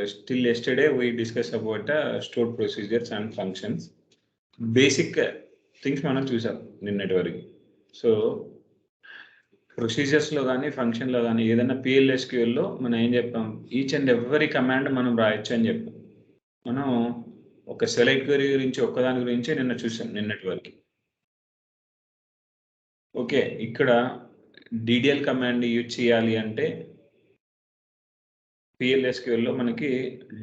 still yesterday we discussed about stored procedures and functions. Basic things మనం చూసాం నిన్నటి వరకు. సో ప్రొసీజర్స్లో కానీ ఫంక్షన్లో కానీ ఏదైనా PLSQLలో మనం ఏం చెప్పాం, ఈచ్ అండ్ ఎవ్రీ కమాండ్ మనం రాయొచ్చు అని చెప్పాం. మనం ఒక సెలెక్ట్ క్వెరీ గురించి ఒక్కదాని గురించి నిన్న చూసాం నిన్నటి వరకు. ఓకే, ఇక్కడ DDL కమాండ్ యూజ్ చేయాలి అంటే PLSQLలో మనకి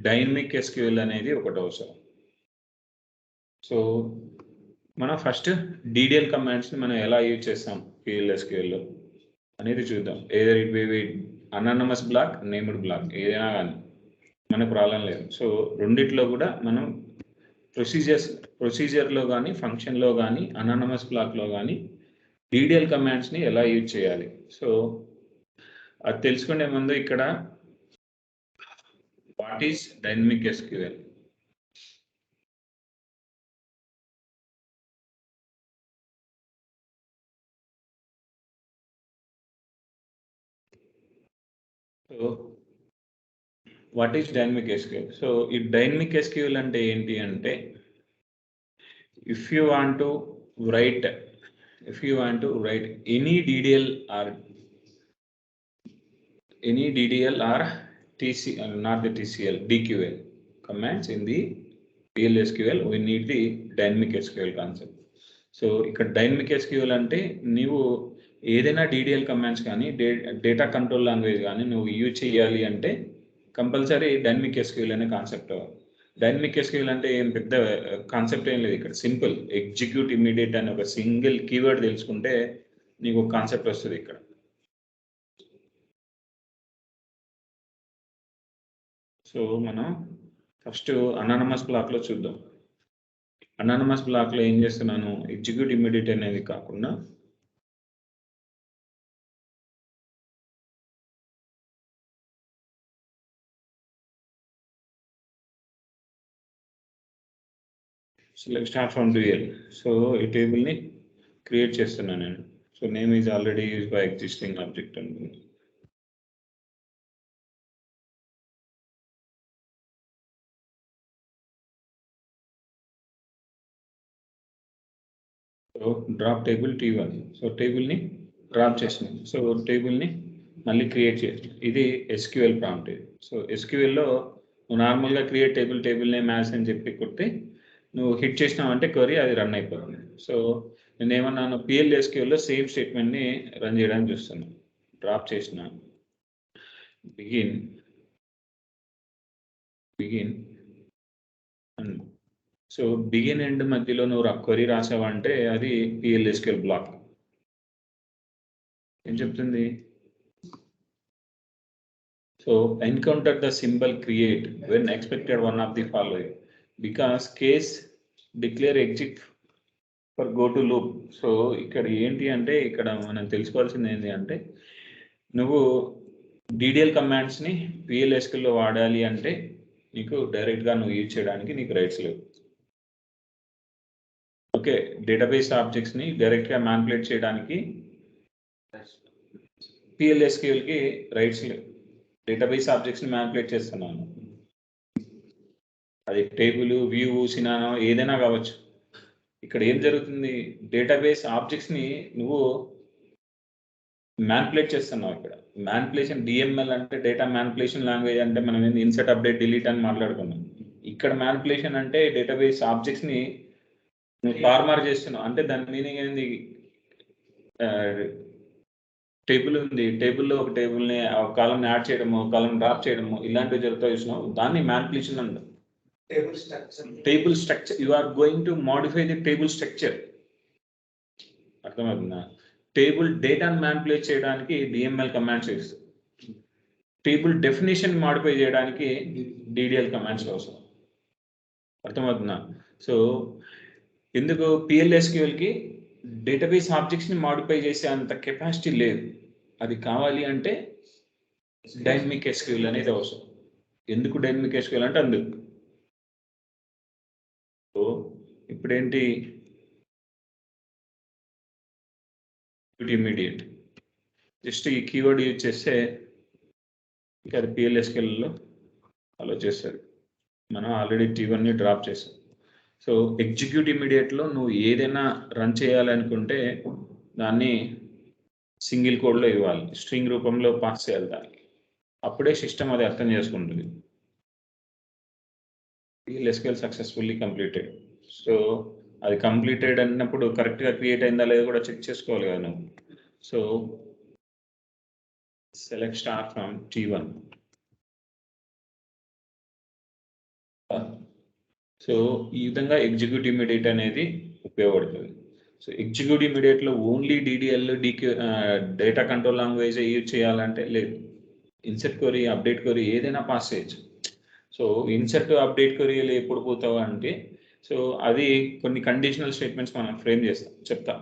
డైనమిక్ SQL అనేది ఒకటి అవసరం. సో మనం ఫస్ట్ DDL కమాండ్స్ని మనం ఎలా యూజ్ చేస్తాం PLSQLలో అనేది చూద్దాం. Either it be anonymous block, named block, ఏదైనా కానీ మనకు ప్రాబ్లం లేదు. సో రెండిట్లో కూడా మనం ప్రొసీజర్లో కానీ ఫంక్షన్లో కానీ అనానమస్ బ్లాక్లో కానీ DDL కమాండ్స్ని ఎలా యూజ్ చేయాలి. సో అది తెలుసుకునే ముందు ఇక్కడ what is dynamic SQL. So what is dynamic SQL? So ఈ డైనమిక్ SQL అంటే ఏంటి అంటే, if you want to right any DDL or not the TCL, DQL commands in the PLSQL, we need the dynamic SQL concept. So ఇక్కడ dynamic SQL అంటే నువ్వు ఏదైనా DDL commands కానీ data control language కానీ నువ్వు యూజ్ చేయాలి అంటే compulsory dynamic SQL అనే కాన్సెప్ట్. డైనమిక్ SQL అంటే ఏం పెద్ద కాన్సెప్ట్ ఏం లేదు. ఇక్కడ సింపుల్ ఎగ్జిక్యూట్ ఇమ్మీడియట్ అని ఒక సింగిల్ కీవర్డ్ తెలుసుకుంటే నీకు ఒక కాన్సెప్ట్ వస్తుంది. ఇక్కడ సో మనం ఫస్ట్ అనానమస్ బ్లాక్లో చూద్దాం. అనానమస్ బ్లాక్లో ఏం చేస్తున్నాను, ఎగ్జిక్యూట్ ఇమ్మీడియట్ అనేది కాకుండా select start from DL. So ఈ టేబుల్ని క్రియేట్ చేస్తున్నాను నేను. So name is already use by existing object అనుకుంది. So drop table T1. So టేబుల్ని డ్రాప్ చేసినాను. సో టేబుల్ని మళ్ళీ క్రియేట్ చేసాను. ఇది SQL ప్రాంప్ట్. సో SQLలో నువ్వు నార్మల్గా క్రియేట్ టేబుల్ నేమ్ మ్యాథ్స్ అని చెప్పి కొట్టి నువ్వు హిట్ చేసినావంటే క్వరీ అది రన్ అయిపోతుంది. సో నేను ఏమన్నాను, PLSQLలో సేమ్ స్టేట్మెంట్ని రన్ చేయడానికి చూస్తున్నాను. డ్రాప్ చేసిన బిగిన్ సో బిగిన్ ఎండ్ మధ్యలో నువ్వు క్వరీ రాసావంటే అది PLSQL బ్లాక్. ఏం చెప్తుంది, so encounter the symbol create when expected one of the following because case declare exit for go to loop. So ఇక్కడ ఏంటి అంటే, ఇక్కడ మనం తెలుసుకోవాల్సింది ఏంటి అంటే, నువ్వు DDL కమాండ్స్ని PLSQLలో వాడాలి అంటే నీకు డైరెక్ట్గా నువ్వు యూజ్ చేయడానికి నీకు రైట్స్ లేవు. ఓకే, డేటాబేస్ ఆబ్జెక్ట్స్ని డైరెక్ట్గా మ్యానిపులేట్ చేయడానికి PLSQLకి రైట్స్ లేవు. డేటాబేస్ ఆబ్జెక్ట్స్ని మ్యానిపులేట్ చేస్తున్నాను, అది టేబుల్, వ్యూ, సినానో ఏదైనా కావచ్చు. ఇక్కడ ఏం జరుగుతుంది, డేటాబేస్ ఆబ్జెక్ట్స్ని నువ్వు మ్యానిపులేట్ చేస్తున్నావు. ఇక్కడ మ్యానిపులేషన్ DML అంటే డేటా మ్యానిపులేషన్ లాంగ్వేజ్ అంటే మనం ఏంది ఇన్సర్ట్, అప్డేట్, డిలీట్ అని మాట్లాడుకున్నాం. ఇక్కడ మ్యానిపులేషన్ అంటే డేటాబేస్ ఆబ్జెక్ట్స్ని నువ్వు ఫార్మార్ చేస్తున్నావు. అంటే దాని మీనింగ్ ఏంది, టేబుల్ ఉంది, టేబుల్లో ఒక టేబుల్ని ఒక కాలంని యాడ్ చేయడము, ఒక కాలం డ్రాప్ చేయడము, ఇలాంటివి జరుగుతూ చూసినావు. దాన్ని మ్యానిపులేషన్ అంటారు. Table structure, you are going to modify the table structure. అర్థమవుతుందా? టేబుల్ డేటాను మ్యానిపులేట్ చేయడానికి DML commands use, table definition modify చేయడానికి DDL కమాండ్స్ అవసరం. అర్థమవుతుందా? సో ఎందుకు PLSQLకి డేటాబేస్ ఆబ్జెక్ట్స్ని మాడిఫై చేసే అంత కెపాసిటీ లేదు. అది కావాలి అంటే డైనమిక్ SQL అనేది అవసరం. ఎందుకు డైనమిక్ SQL అంటే అందుకు. సో ఇప్పుడేంటి, ఇమ్మీడియట్ జస్ట్ ఈ కీవర్డ్ యూజ్ చేస్తే ఇక అది PLSQLలో అలో చేస్తుంది. మనం ఆల్రెడీ T1ని డ్రాప్ చేసాం. సో ఎగ్జిక్యూట్ ఇమీడియట్లో నువ్వు ఏదైనా రన్ చేయాలనుకుంటే దాన్ని సింగిల్ కోడ్లో ఇవ్వాలి, స్ట్రింగ్ రూపంలో పాస్ చేయాలి దానికి. అప్పుడే సిస్టమ్ అది అర్థం చేసుకుంటుంది. PL/SQL successfully completed. సో అది కంప్లీటెడ్ అన్నప్పుడు కరెక్ట్గా క్రియేట్ అయిందా లేదో కూడా చెక్ చేసుకోవాలి కదా నువ్వు. So select star from T1. So ఈ విధంగా ఎగ్జిక్యూట్ ఇమీడియట్ అనేది ఉపయోగపడుతుంది. సో ఎగ్జిక్యూట్ ఇమీడియట్లో only DDL data control language use చేయాలంటే లేదు. ఇన్సర్ట్ క్వరీ, అప్డేట్ క్వరీ ఏదైనా పాస్ చేయొచ్చు. సో ఇన్సర్ట్ అప్డేట్ క్వరీలు ఎప్పుడు పోతావా అంటే, సో అది కొన్ని కండిషనల్ స్టేట్మెంట్స్ మనం ఫ్రేమ్ చేస్తాం, చెప్తా.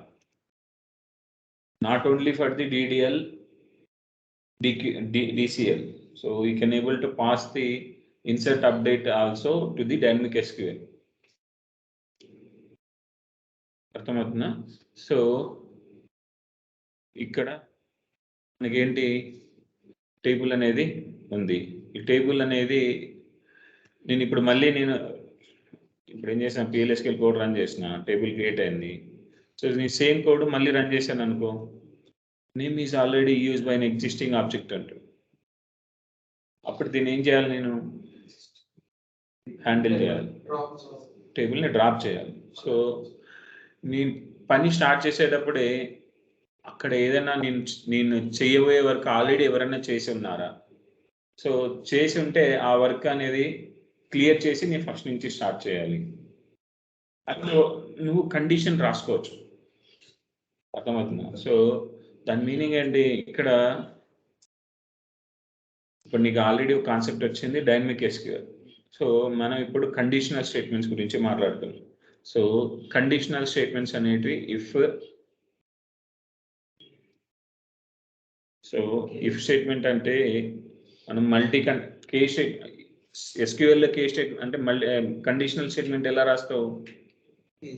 Not only for the DDL DCL. So we can able to pass the insert update also to the dynamic SQL. అర్థమవుతుందా? సో ఇక్కడ మనకేంటి టేబుల్ అనేది ఉంది. ఈ టేబుల్ అనేది నేను ఇప్పుడు ఏం చేసిన, PL/SQL కోడ్ రన్ చేసిన, టేబుల్ క్రియేట్ అయింది. సో నేను సేమ్ కోడ్ మళ్ళీ రన్ చేశాను అనుకో, name is already use by an existing object అంటూ. అప్పుడు దీన్ని ఏం చేయాలి, నేను హ్యాండిల్ చేయాలి, టేబుల్ని డ్రాప్ చేయాలి. సో నేను పని స్టార్ట్ చేసేటప్పుడే అక్కడ ఏదైనా నేను చేయబోయే వర్క్ ఆల్రెడీ ఎవరైనా చేసి ఉన్నారా, సో చేసి ఉంటే ఆ వర్క్ అనేది క్లియర్ చేసి నేను ఫస్ట్ నుంచి స్టార్ట్ చేయాలి. అప్పుడు నువ్వు కండిషన్ రాసుకోవచ్చు. అర్థమవుతుందా? సో దాని మీనింగ్ ఏంటి, ఇక్కడ ఇప్పుడు నీకు ఆల్రెడీ ఒక కాన్సెప్ట్ వచ్చింది, డైనమిక్ SQL. సో మనం ఇప్పుడు కండిషనల్ స్టేట్మెంట్స్ గురించి మాట్లాడుతున్నాం. సో కండిషనల్ స్టేట్మెంట్స్ అనేటివి ఇఫ్ స్టేట్మెంట్ అంటే మనం SQL కేస్ స్టేట్మెంట్ అంటే మళ్ళీ కండిషనల్ స్టేట్మెంట్ ఎలా రాస్తావు,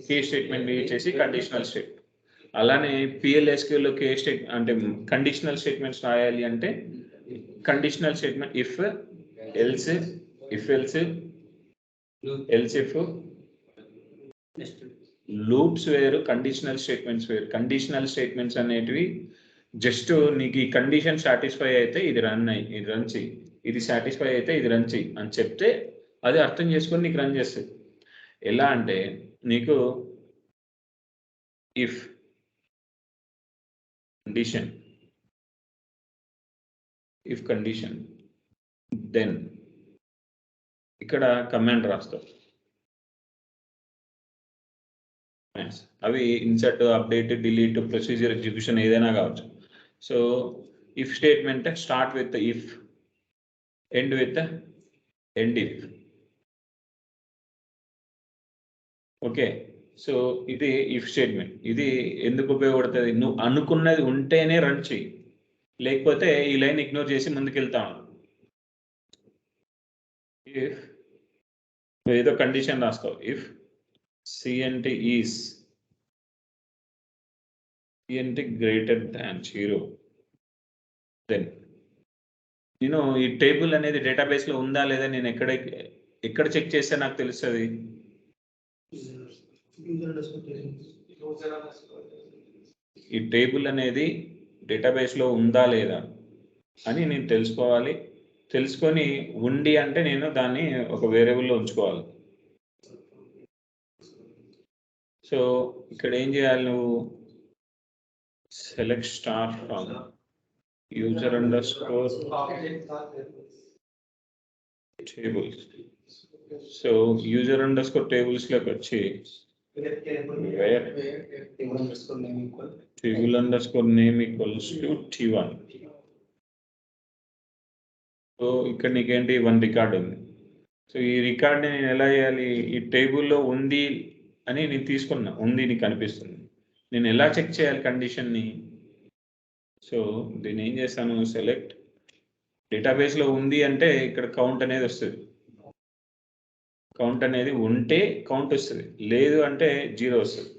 కేస్ స్టేట్మెంట్ యూజ్ చేసి కండిషనల్ స్టేట్మెంట్. అలానే PL/SQL కేస్ స్టేట్మెంట్ అంటే కండిషనల్ స్టేట్మెంట్స్ రాయాలి అంటే conditional statement if else if loops వేరు, కండిషనల్ స్టేట్మెంట్స్ వేరు. కండిషనల్ స్టేట్మెంట్స్ అనేటివి జస్ట్ నీకు ఈ కండిషన్ సాటిస్ఫై అయితే ఇది రన్ చెయ్యి, ఇది సాటిస్ఫై అయితే ఇది రన్ చెయ్యి అని చెప్తే అది అర్థం చేసుకొని నీకు రన్ చేస్తుంది. ఎలా అంటే నీకు ఇఫ్ కండిషన్ దెన్ ఇక్కడ కమాండ్ రాస్తావు. అవి insert, update, delete, procedure, execution ఏదైనా కావచ్చు. So if statement start with if, end with end if. Okay, so ఇది ఇఫ్ స్టేట్మెంట్. ఇది ఎందుకు ఉపయోగపడుతుంది, నువ్వు అనుకున్నది ఉంటేనే రన్ చెయ్యి, లేకపోతే ఈ లైన్ ఇగ్నోర్ చేసి ముందుకెళ్తాను. ఇఫ్ ఏదో కండిషన్ రాస్తావు, if CNT is CNT greater than 0, then నేను ఈ టేబుల్ అనేది డేటాబేస్లో ఉందా లేదా నేను ఎక్కడ చెక్ చేస్తే నాకు తెలుస్తుంది, ఈ టేబుల్ అనేది డేటాబేస్లో ఉందా లేదా అని నేను తెలుసుకోవాలి. తెలుసుకొని ఉంది అంటే నేను దాన్ని ఒక వేరియబుల్లో ఉంచుకోవాలి. సో ఇక్కడ ఏం చేయాలి, నువ్వు select star from user underscore tables. So user underscore టేబుల్స్లోకి వచ్చి table underscore name equals to T1. సో ఇక్కడ నీకేంటి 1 రికార్డ్ ఉంది. సో ఈ రికార్డ్ని నేను ఎలా చేయాలి, ఈ టేబుల్లో ఉంది అని నేను తీసుకున్నా, ఉంది నీకు కనిపిస్తుంది, నేను ఎలా చెక్ చేయాలి కండిషన్ని. సో దీన్ని ఏం చేస్తాను, సెలెక్ట్ డేటాబేస్లో ఉంది అంటే ఇక్కడ కౌంట్ అనేది వస్తుంది. కౌంట్ అనేది ఉంటే కౌంట్ వస్తుంది, లేదు అంటే 0 వస్తుంది.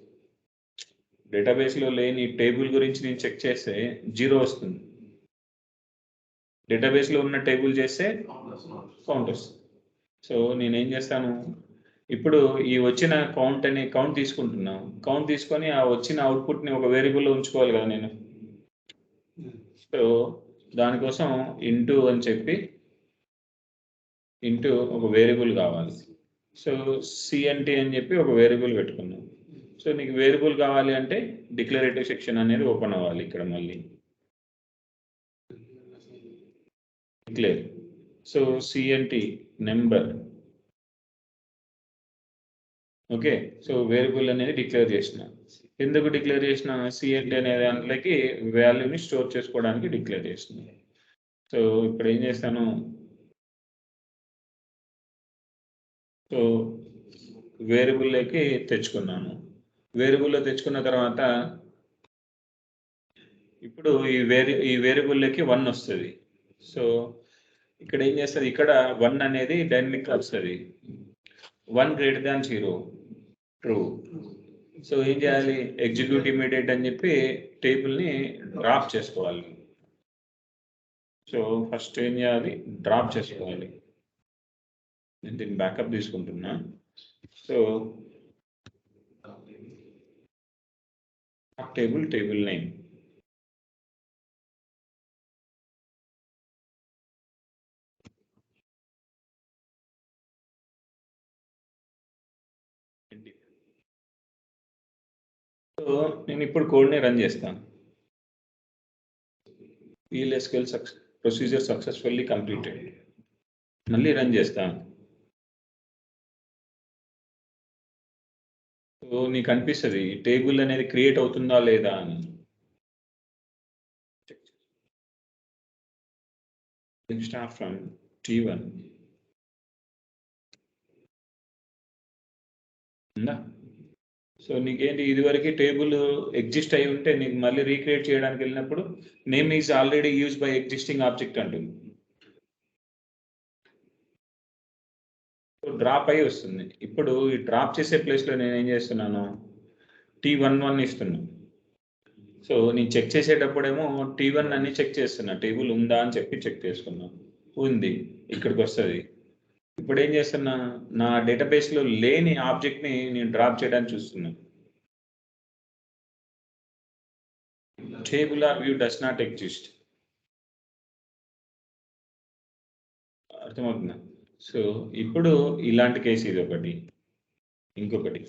డేటాబేస్లో లేని టేబుల్ గురించి నేను చెక్ చేస్తే 0 వస్తుంది, డేటాబేస్లో ఉన్న టేబుల్ చేస్తే కౌంట్ వస్తుంది. సో నేనేం చేస్తాను, ఇప్పుడు ఈ వచ్చిన కౌంట్ తీసుకుంటున్నాను. కౌంట్ తీసుకొని ఆ వచ్చిన అవుట్పుట్ని ఒక వేరియబుల్లో ఉంచుకోవాలి కదా నేను. సో దానికోసం ఇంటూ అని చెప్పి ఇంటూ ఒక వేరియబుల్ కావాలి. సో సిఎన్టీ అని చెప్పి ఒక వేరియబుల్ పెట్టుకున్నాం. సో నీకు వేరియబుల్ కావాలి అంటే డిక్లరేటివ్ సెక్షన్ అనేది ఓపెన్ అవ్వాలి ఇక్కడ మళ్ళీ declare. So CNT number, okay. So variable అనేది డిక్లేర్ చేసిన. ఎందుకు డిక్లేర్ చేసిన? సిఎన్టీ అనే దాంట్లోకి వాల్యూని స్టోర్ చేసుకోవడానికి డిక్లేర్ చేసిన. సో ఇప్పుడు ఏం చేస్తాను, సో వేరియబుల్లోకి తెచ్చుకున్నాను. వేరియబుల్లో తెచ్చుకున్న తర్వాత ఇప్పుడు ఈ వేరియబుల్లోకి 1 వస్తుంది. సో ఇక్కడ ఏం చేస్తుంది, ఇక్కడ 1 అనేది డైనమిక్ వస్తుంది. 1 greater than 0 ట్రూ. సో ఏం చేయాలి, ఎగ్జిక్యూట్ ఇమీడియట్ అని చెప్పి టేబుల్ని డ్రాప్ చేసుకోవాలి. సో ఫస్ట్ ఏం చేయాలి, డ్రాప్ చేసుకోవాలి. నేను దీన్ని బ్యాకప్ తీసుకుంటున్నా. సో టేబుల్ నేమ్, సో నేను ఇప్పుడు కోడ్ని రన్ చేస్తాను. PLSQL procedure successfully completed. మళ్ళీ రన్ చేస్తాను. సో నీకు అనిపిస్తుంది టేబుల్ అనేది క్రియేట్ అవుతుందా లేదా అని. స్టార్ట్ ఫ్రమ్ T1 ఉందా? సో నీకేంటి, ఇదివరకు టేబుల్ ఎగ్జిస్ట్ అయి ఉంటే నీకు మళ్ళీ రీక్రియేట్ చేయడానికి వెళ్ళినప్పుడు name is already use by existing object అంటుంది. డ్రాప్ అయి వస్తుంది. ఇప్పుడు ఈ డ్రాప్ చేసే ప్లేస్లో నేను ఏం చేస్తున్నాను, T11 ఇస్తున్నాను. సో నేను చెక్ చేసేటప్పుడేమో T1 అని చెక్ చేస్తున్నా, టేబుల్ ఉందా అని చెప్పి చెక్ చేసుకున్నా, ఉంది, ఇక్కడికి వస్తుంది. ఇప్పుడు ఏం చేస్తున్నా, నా డేటాబేస్లో లేని ఆబ్జెక్ట్ని నేను డ్రాప్ చేయడానికి చూస్తున్నాను. Table or view does not exist. అర్థమవుతుందా? సో ఇప్పుడు ఇలాంటి కేసు ఇది ఒకటి. ఇంకొకటి,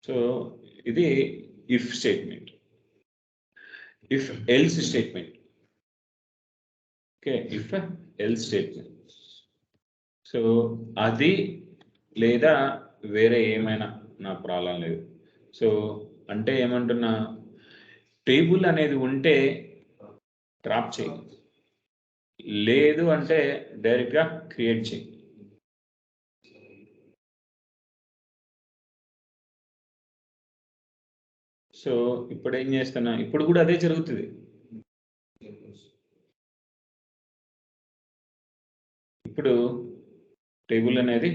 సో ఇది if statement, if else statement. Okay, if else statement. So అది లేదా వేరే ఏమైనా నా ప్రాబ్లం లేదు. సో అంటే ఏమంటున్నా, టేబుల్ అనేది ఉంటే డ్రాప్ చేయి, లేదు అంటే డైరెక్ట్గా క్రియేట్ చేయి. సో ఇప్పుడు ఏం చేస్తున్నా, ఇప్పుడు కూడా అదే జరుగుతుంది. ఇప్పుడు టేబుల్ అనేది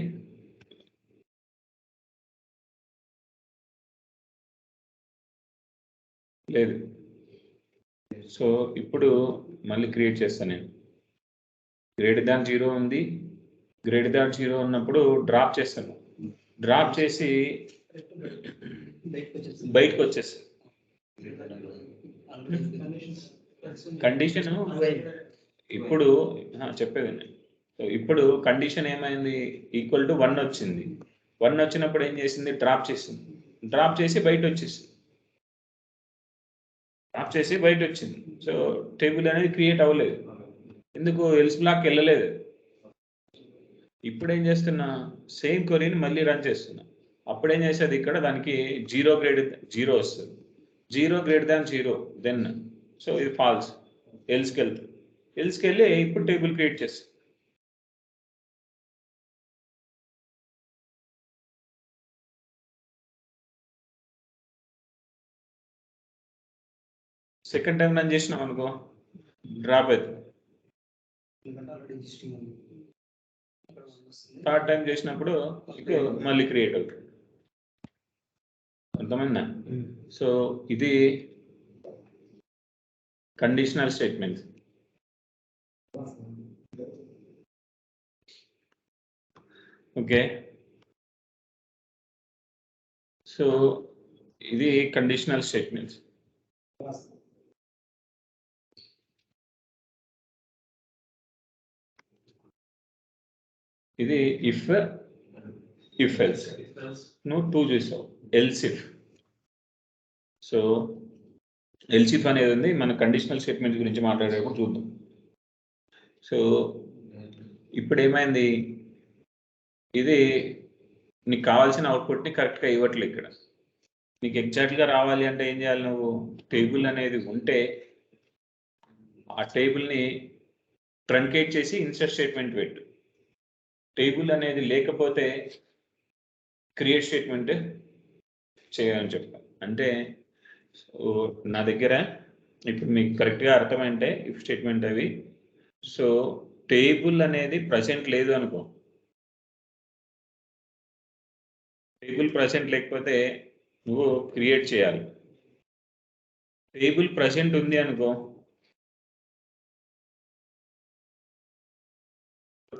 లేదు. సో ఇప్పుడు మళ్ళీ క్రియేట్ చేస్తాను నేను. గ్రేటర్ దాన్ 0 ఉంది, గ్రేటర్ దాన్ 0 ఉన్నప్పుడు డ్రాప్ చేస్తాను. డ్రాప్ చేసి బయటకు వచ్చేస్తాను. కండిషన్ ఇప్పుడు చెప్పేదండి. సో ఇప్పుడు కండిషన్ ఏమైంది, ఈక్వల్ టు 1 వచ్చింది. 1 వచ్చినప్పుడు ఏం చేసింది, డ్రాప్ చేసింది. డ్రాప్ చేసి బయట వచ్చేసింది. డ్రాప్ చేసి బయట వచ్చింది. సో టేబుల్ అనేది క్రియేట్ అవ్వలేదు. ఎందుకు, ఎల్స్ బ్లాక్ వెళ్ళలేదు. ఇప్పుడు ఏం చేస్తున్నా, సేమ్ క్వరీని మళ్ళీ రన్ చేస్తున్నా. అప్పుడు ఏం చేసేది, ఇక్కడ దానికి 0 వస్తుంది. 0 greater than 0 దెన్, సో ఇది ఫాల్స్. ఎల్స్కి వెళ్తుంది. ఎల్స్కి వెళ్ళి ఇప్పుడు టేబుల్ క్రియేట్ చేస్తుంది. సెకండ్ టైం రన్ చేసినాం అనుకో, డ్రాప్ అవుతుంది. థర్డ్ టైం చేసినప్పుడు మళ్ళీ క్రియేట్ అవుతుంది. అర్థమైందా? సో ఇది కండిషనల్ స్టేట్మెంట్. ఓకే, సో ఇది కండిషనల్ స్టేట్మెంట్స్. ఇది ఇఫ్ ఎల్స్. నువ్వు 2 చూసావు, else if. So else if అనేది ఉంది, మన కండిషనల్ స్టేట్మెంట్ గురించి మాట్లాడేటప్పుడు చూద్దాం. సో ఇప్పుడు ఏమైంది, ఇది నీకు కావాల్సిన అవుట్పుట్ని కరెక్ట్గా ఇవ్వట్లేదు. ఇక్కడ నీకు ఎగ్జాక్ట్గా రావాలి అంటే ఏం చేయాలి, నువ్వు టేబుల్ అనేది ఉంటే ఆ టేబుల్ని ట్రంకేట్ చేసి ఇన్సర్ట్ స్టేట్మెంట్ పెట్టు. టేబుల్ అనేది లేకపోతే క్రియేట్ స్టేట్మెంట్ చేయాలని చెప్పాను. అంటే నా దగ్గర ఇప్పుడు మీకు కరెక్ట్గా అర్థమైంటే ఇఫ్ స్టేట్మెంట్ అవి. సో టేబుల్ అనేది ప్రజెంట్ లేదు అనుకో, టేబుల్ ప్రజెంట్ లేకపోతే నువ్వు క్రియేట్ చేయాలి. టేబుల్ ప్రజెంట్ ఉంది అనుకో,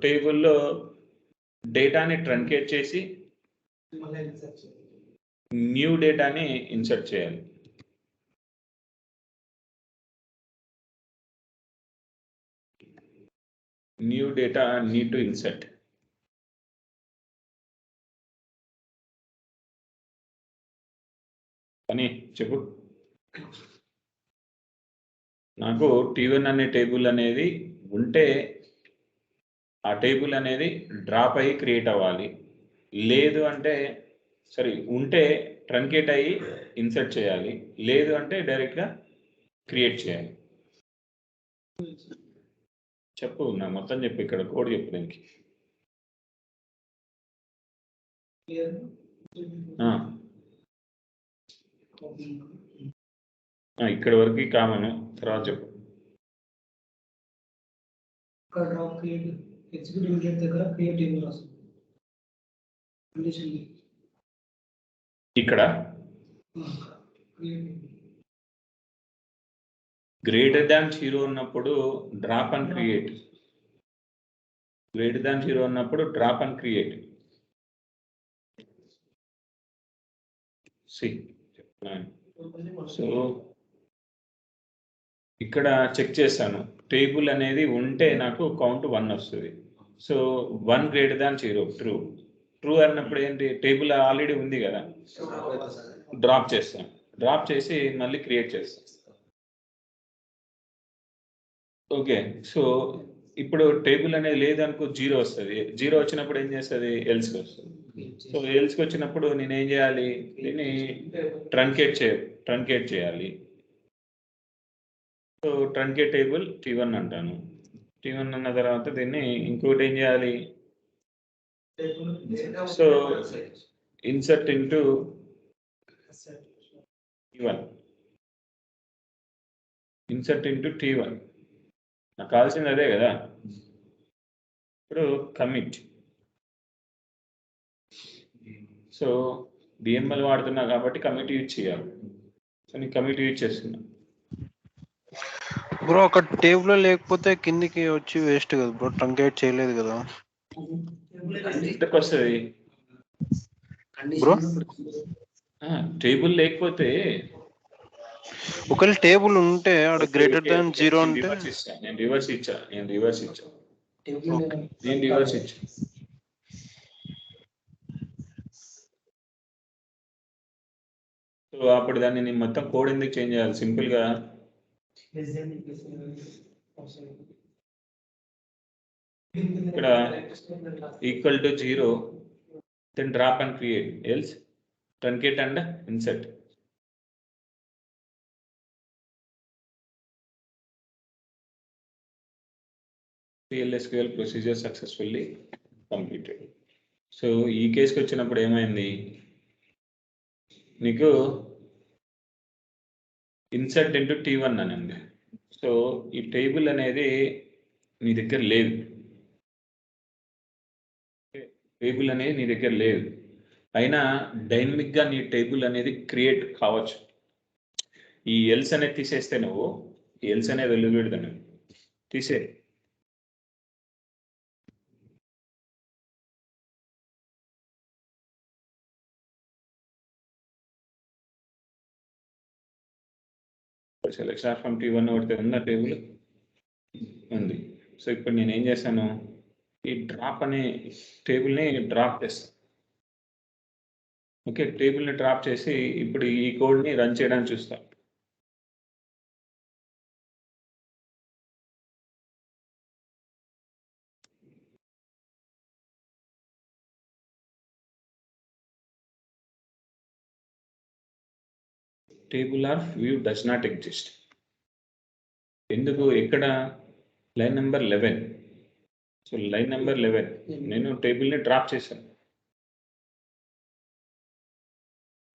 టేబుల్లో డేటాని ట్రంకేట్ చేసి న్యూ డేటాని ఇన్సర్ట్ చేయాలి. New data need to insert. అని చెప్పు. నాకు T1 అనే టేబుల్ అనేది ఉంటే ఆ టేబుల్ అనేది డ్రాప్ అయ్యి క్రియేట్ అవ్వాలి. లేదు అంటే సరే, ఉంటే ట్రంకేట్ అయ్యి ఇన్సర్ట్ చేయాలి, లేదు అంటే డైరెక్ట్గా క్రియేట్ చేయాలి. చెప్పు, నా మొత్తం చెప్పు, ఇక్కడ కోడ్ చెప్పు దానికి. ఇక్కడ వరకు కామన్, తర్వాత చెప్పు. ఇక్కడ గ్రేటర్ దాన్ 0 ఉన్నప్పుడు drop and create. Greater than 0 ఉన్నప్పుడు డ్రాప్ అండ్ క్రియేట్. సో ఇక్కడ చెక్ చేశాను, టేబుల్ అనేది ఉంటే నాకు కౌంట్ 1 వస్తుంది. So 1 greater than 0 true. True అన్నప్పుడు ఏంటి, టేబుల్ ఆల్రెడీ ఉంది కదా, డ్రాప్ చేస్తాను. డ్రాప్ చేసి మళ్ళీ క్రియేట్ చేస్తాను. ఓకే, సో ఇప్పుడు టేబుల్ అనేది లేదనుకో 0 వస్తుంది. 0 వచ్చినప్పుడు ఏం చేస్తుంది, ఎల్స్కి వస్తుంది. సో ఎల్స్కి వచ్చినప్పుడు నేనేం చేయాలి, దీన్ని ట్రంకేట్ చేయాలి. సో ట్రంకేట్ టేబుల్ T1 అంటాను. T1 అన్న తర్వాత దీన్ని ఇంకోటి ఏం చేయాలి, so insert into T1. Insert into T1 నాకు కావాల్సింది అదే కదా. ఇప్పుడు కమిట్. సో డిఎంఎల్ వాడుతున్నా కాబట్టి కమిట్ యూజ్ చేయాలి. సో నేను కమిట్ యూజ్ చేస్తున్నా. బ్రో ఒక టేబుల్ లేకపోతే కిందికి వచ్చి వేస్ట్ కదా బ్రో, ట్రంకేట్ చేయలేదు కదా. ఎంతకు వస్తుంది బ్రో టేబుల్ లేకపోతే? ఒకవేళ టేబుల్ ఉంటే ఆడ గ్రేటర్ దాన్ 0 అంటే నేను రివర్స్ ఇచ్చా. సో అప్పుడు దాన్ని నేను మొత్తం కోడ్ ఎందుకు చేంజ్ చేయాలి, సింపుల్ గా ఇక్కడ equal to 0, then drop and create, else truncate and insert. PLSQL procedure successfully completed. So ఈ కేసుకి వచ్చినప్పుడు ఏమైంది, నీకు ఇన్సర్ట్ ఇంటూ T1 అని ఉంది. సో ఈ టేబుల్ అనేది నీ దగ్గర లేదు, టేబుల్ అనేది నీ దగ్గర లేదు. అయినా డైనమిక్గా నీ టేబుల్ అనేది క్రియేట్ కావచ్చు. ఈ ఎల్స్ అనేది తీసేస్తే, నువ్వు ఎల్స్ అనేది వెలుగుడదు, తీసే సెలెక్షన్ ఫ్రమ్ T1 ఒకటి ఉందా టేబుల్ ఉంది. సో ఇప్పుడు నేను ఏం చేస్తాను, ఈ డ్రాప్ అనే టేబుల్ని డ్రాప్ చేస్తాను. ఓకే, టేబుల్ని డ్రాప్ చేసి ఇప్పుడు ఈ కోడ్ని రన్ చేయడానికి చూస్తాను. Table of view does not exist. ఎందుకు? ఎక్కడ? Line number 11. So line number 11 నేను టేబుల్ని డ్రాప్ చేశాను.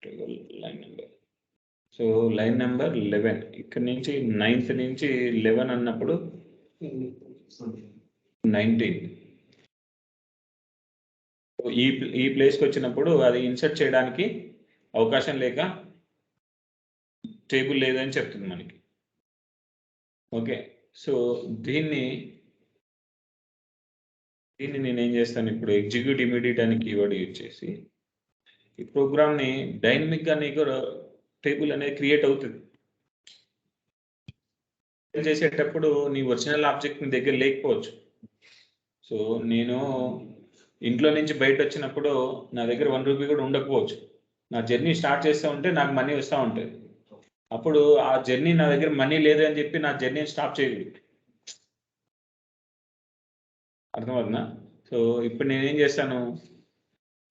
Table line number, so line number 11 ఇక్కడ నుంచి 9th నుంచి 11 అన్నప్పుడు 19 ఈ ప్లేస్కి వచ్చినప్పుడు అది ఇన్సర్ట్ చేయడానికి అవకాశం లేక టేబుల్ లేదని చెప్తుంది మనకి. ఓకే, సో దీన్ని నేను ఏం చేస్తాను ఇప్పుడు, ఎగ్జిక్యూట్ ఇమీడియట్ అని కీవర్డ్ యూజ్ చేసి ఈ ప్రోగ్రామ్ని డైనమిక్గా నీకు టేబుల్ అనేది క్రియేట్ అవుతుంది. చేసేటప్పుడు నీ ఒరిజినల్ ఆబ్జెక్ట్ నీ దగ్గర లేకపోవచ్చు. సో నేను ఇంట్లో నుంచి బయట వచ్చినప్పుడు నా దగ్గర 1 రూపీ కూడా ఉండకపోవచ్చు. నా జర్నీ స్టార్ట్ చేస్తూ ఉంటే నాకు మనీ వస్తూ ఉంటుంది. అప్పుడు ఆ జర్నీ నా దగ్గర మనీ లేదు అని చెప్పి నా జర్నీ స్టాప్ చేయలేదు. అర్థమవుతుందా? సో ఇప్పుడు నేనేం చేస్తాను,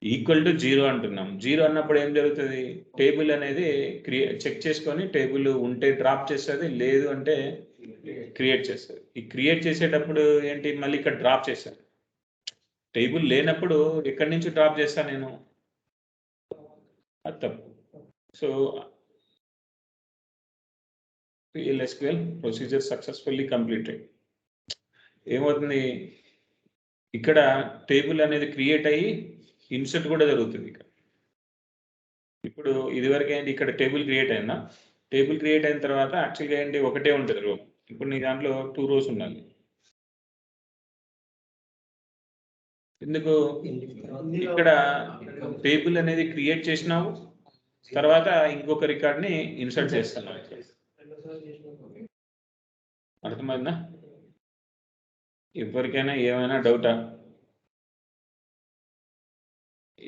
ఈక్వల్ టు 0 అంటున్నాం. 0 అన్నప్పుడు ఏం జరుగుతుంది, టేబుల్ అనేది చెక్ చేసుకొని టేబుల్ ఉంటే డ్రాప్ చేస్తుంది, లేదు అంటే క్రియేట్ చేస్తుంది. ఈ క్రియేట్ చేసేటప్పుడు ఏంటి, మళ్ళీ ఇక్కడ డ్రాప్ చేస్తాను. టేబుల్ లేనప్పుడు ఎక్కడి నుంచి డ్రాప్ చేస్తాను నేను, అది తప్పు. So PLSQL procedure successfully completed. ఏమవుతుంది, ఇక్కడ టేబుల్ అనేది క్రియేట్ అయ్యి ఇన్సర్ట్ కూడా జరుగుతుంది. ఇక్కడ ఇప్పుడు ఇదివరకు ఏంటి, ఇక్కడ టేబుల్ క్రియేట్ అయిందా, టేబుల్ క్రియేట్ అయిన తర్వాత యాక్చువల్గా ఏంటి ఒకటే ఉంటుంది రో. ఇప్పుడు నీ దాంట్లో 2 rows ఉండాలి. ఎందుకు, ఇక్కడ టేబుల్ అనేది క్రియేట్ చేసినావు, తర్వాత ఇంకొక రికార్డ్ని ఇన్సర్ట్ చేస్తున్నావు. అర్థమైందా? ఎవరికైనా ఏమైనా డౌటా?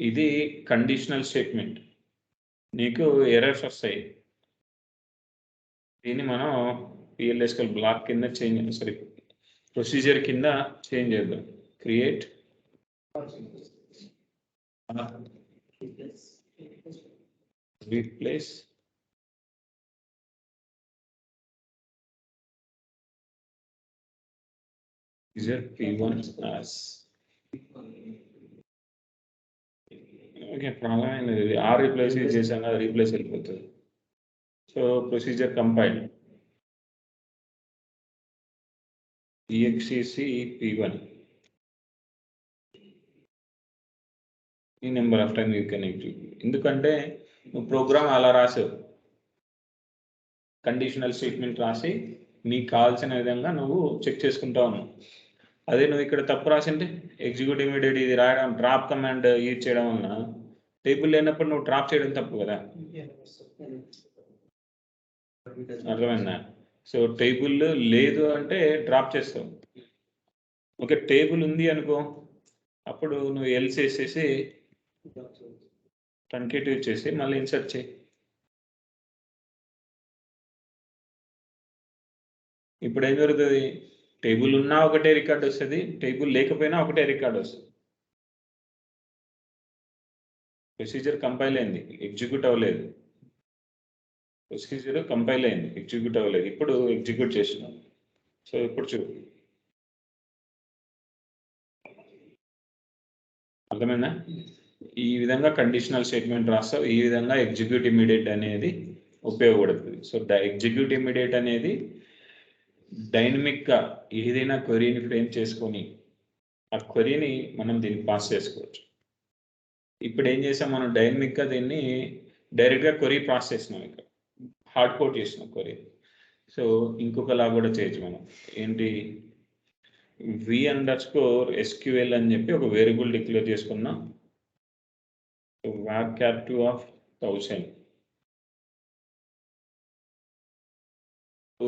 ఇది కండిషనల్ స్టేట్మెంట్, నీకు ఎర్రర్స్ వస్తాయి. దీన్ని మనం PLSQL బ్లాక్ కింద చేంజ్, సారీ ప్రొసీజర్ కింద చేంజ్ చేద్దాం. Create replace P1 as. Okay, problem ఏం లేదు. ఇది రీప్లేస్ చేసాం కదా, రీప్లేస్ వెళ్ళిపోతుంది. So procedure compile exec P1 ఈ number of time you can execute. ఎందుకంటే నువ్వు ప్రోగ్రామ్ అలా రాసావు, కండిషనల్ స్టేట్మెంట్ రాసి నీకు కావాల్సిన విధంగా నువ్వు చెక్ చేసుకుంటా ఉన్నావు. అదే నువ్వు ఇక్కడ తప్పు రాసింటే ఎగ్జిక్యూట్ ఇమీడియట్ ఇది రాయడం, డ్రాప్ కమాండ్ యూజ్ చేయడం వలన టేబుల్ లేనప్పుడు నువ్వు డ్రాప్ చేయడం తప్పు కదా. అర్థమైందా? సో టేబుల్ లేదు అంటే డ్రాప్ చేస్తావు. ఓకే, టేబుల్ ఉంది అనుకో, అప్పుడు నువ్వు ఎల్స్ వేసేసి ట్రంకేటివ్ చేసి మళ్ళీ ఇన్సర్ట్ చేయి. ఇప్పుడు ఏం జరుగుతుంది, టేబుల్ ఉన్నా ఒకటే రికార్డ్ వస్తుంది, టేబుల్ లేకపోయినా ఒకటే రికార్డ్ వస్తుంది. ప్రొసీజర్ కంపైల్ అయింది, ఎగ్జిక్యూట్ అవ్వలేదు. ప్రొసీజర్ కంపైల్ అయింది, ఎగ్జిక్యూట్ అవ్వలేదు. ఇప్పుడు ఎగ్జిక్యూట్ చేసినాం. సో ఇప్పుడు చూడు, అర్థమైందా? ఈ విధంగా కండిషనల్ స్టేట్మెంట్ రాస్తావు, ఈ విధంగా ఎగ్జిక్యూట్ ఇమీడియట్ అనేది ఉపయోగపడుతుంది. సో ఎగ్జిక్యూట్ ఇమీడియట్ అనేది డైనమిక్గా ఏదైనా క్వరీని ఫ్రేమ్ చేసుకొని ఆ క్వరీని మనం దీన్ని పాస్ చేసుకోవచ్చు. ఇప్పుడు ఏం చేసాం, మనం డైనమిక్గా దీన్ని డైరెక్ట్గా క్వరీ పాస్ చేసినాం, ఇక్కడ హార్డ్ కోడ్ చేసినాం క్వరీ. సో ఇంకొకలా కూడా చేయొచ్చు మనం. ఏంటి, v_SQL అని చెప్పి ఒక వేరియబుల్ డిక్లేర్ చేసుకున్నాం. var_2 of 1000.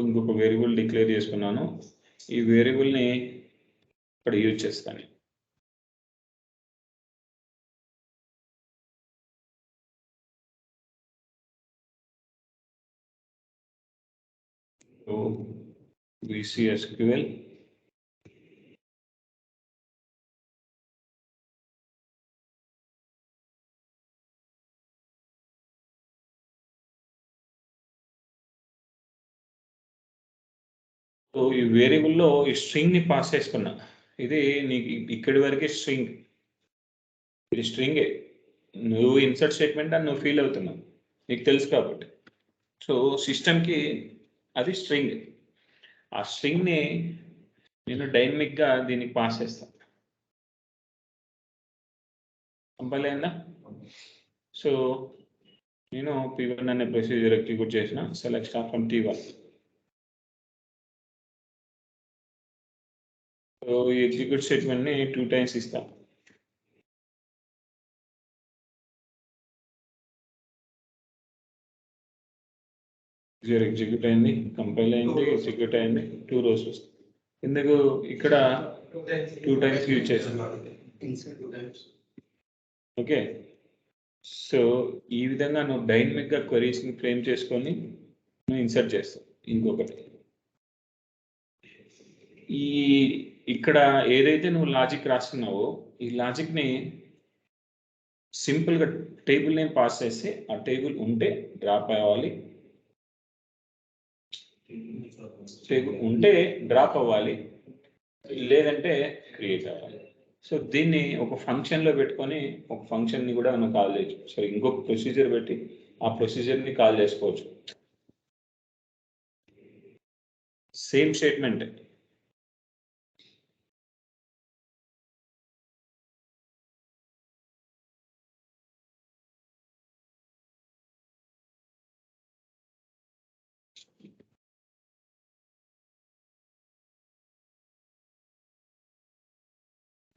ఇంకొక వేరియబుల్ డిక్లేర్ చేసుకున్నాను. ఈ వేరియబుల్ని ఇక్కడ యూజ్ చేస్తాను. సో VCSQL సో ఈ వేరియబుల్లో ఈ స్ట్రింగ్ ని పాస్ చేసుకున్నా. ఇది నీకు ఇక్కడి వరకే స్ట్రింగ్, ఇది స్ట్రింగే. నువ్వు ఇన్సర్ట్ స్టేట్మెంట్ అని నువ్వు ఫీల్ అవుతున్నావు, నీకు తెలుసు కాబట్టి. సో సిస్టమ్కి అది స్ట్రింగ్. ఆ స్ట్రింగ్ని నేను డైనమిక్గా దీనికి పాస్ చేస్తాను. కంపైల్ అయిందా? సో నేను P1 అనే ప్రొసీజర్ ఎగ్జిక్యూట్ చేసిన. Select star from T1. So ఈ ఎగ్జిక్యూట్ స్టేట్మెంట్ని 2 times ఇస్తాను. ఎగ్జిక్యూట్ అయింది, కంపైల్ అయింది, ఎగ్జిక్యూట్ అయింది, 2 rows వస్తాయి. ఎందుకు ఇక్కడ 2 times యూజ్ చేస్తాను. ఓకే, సో ఈ విధంగా నువ్వు డైనమిక్గా క్వరీస్ని ఫ్రేమ్ చేసుకొని నువ్వు ఇన్సర్ట్ చేస్తావు. ఇంకొకటి, ఈ ఇక్కడ ఏదైతే నువ్వు లాజిక్ రాస్తున్నావో ఈ లాజిక్ని సింపుల్గా టేబుల్ నేమ్ పాస్ చేస్తే ఆ టేబుల్ ఉంటే డ్రాప్ అవ్వాలి, టేబుల్ ఉంటే డ్రాప్ అవ్వాలి, లేదంటే క్రియేట్ అవ్వాలి. సో దీన్ని ఒక ఫంక్షన్లో పెట్టుకొని ఒక ఫంక్షన్ని కూడా మనం కాల్ చేయొచ్చు. సో ఇంకొక ప్రొసీజర్ పెట్టి ఆ ప్రొసీజర్ని కాల్ చేసుకోవచ్చు. Same statement.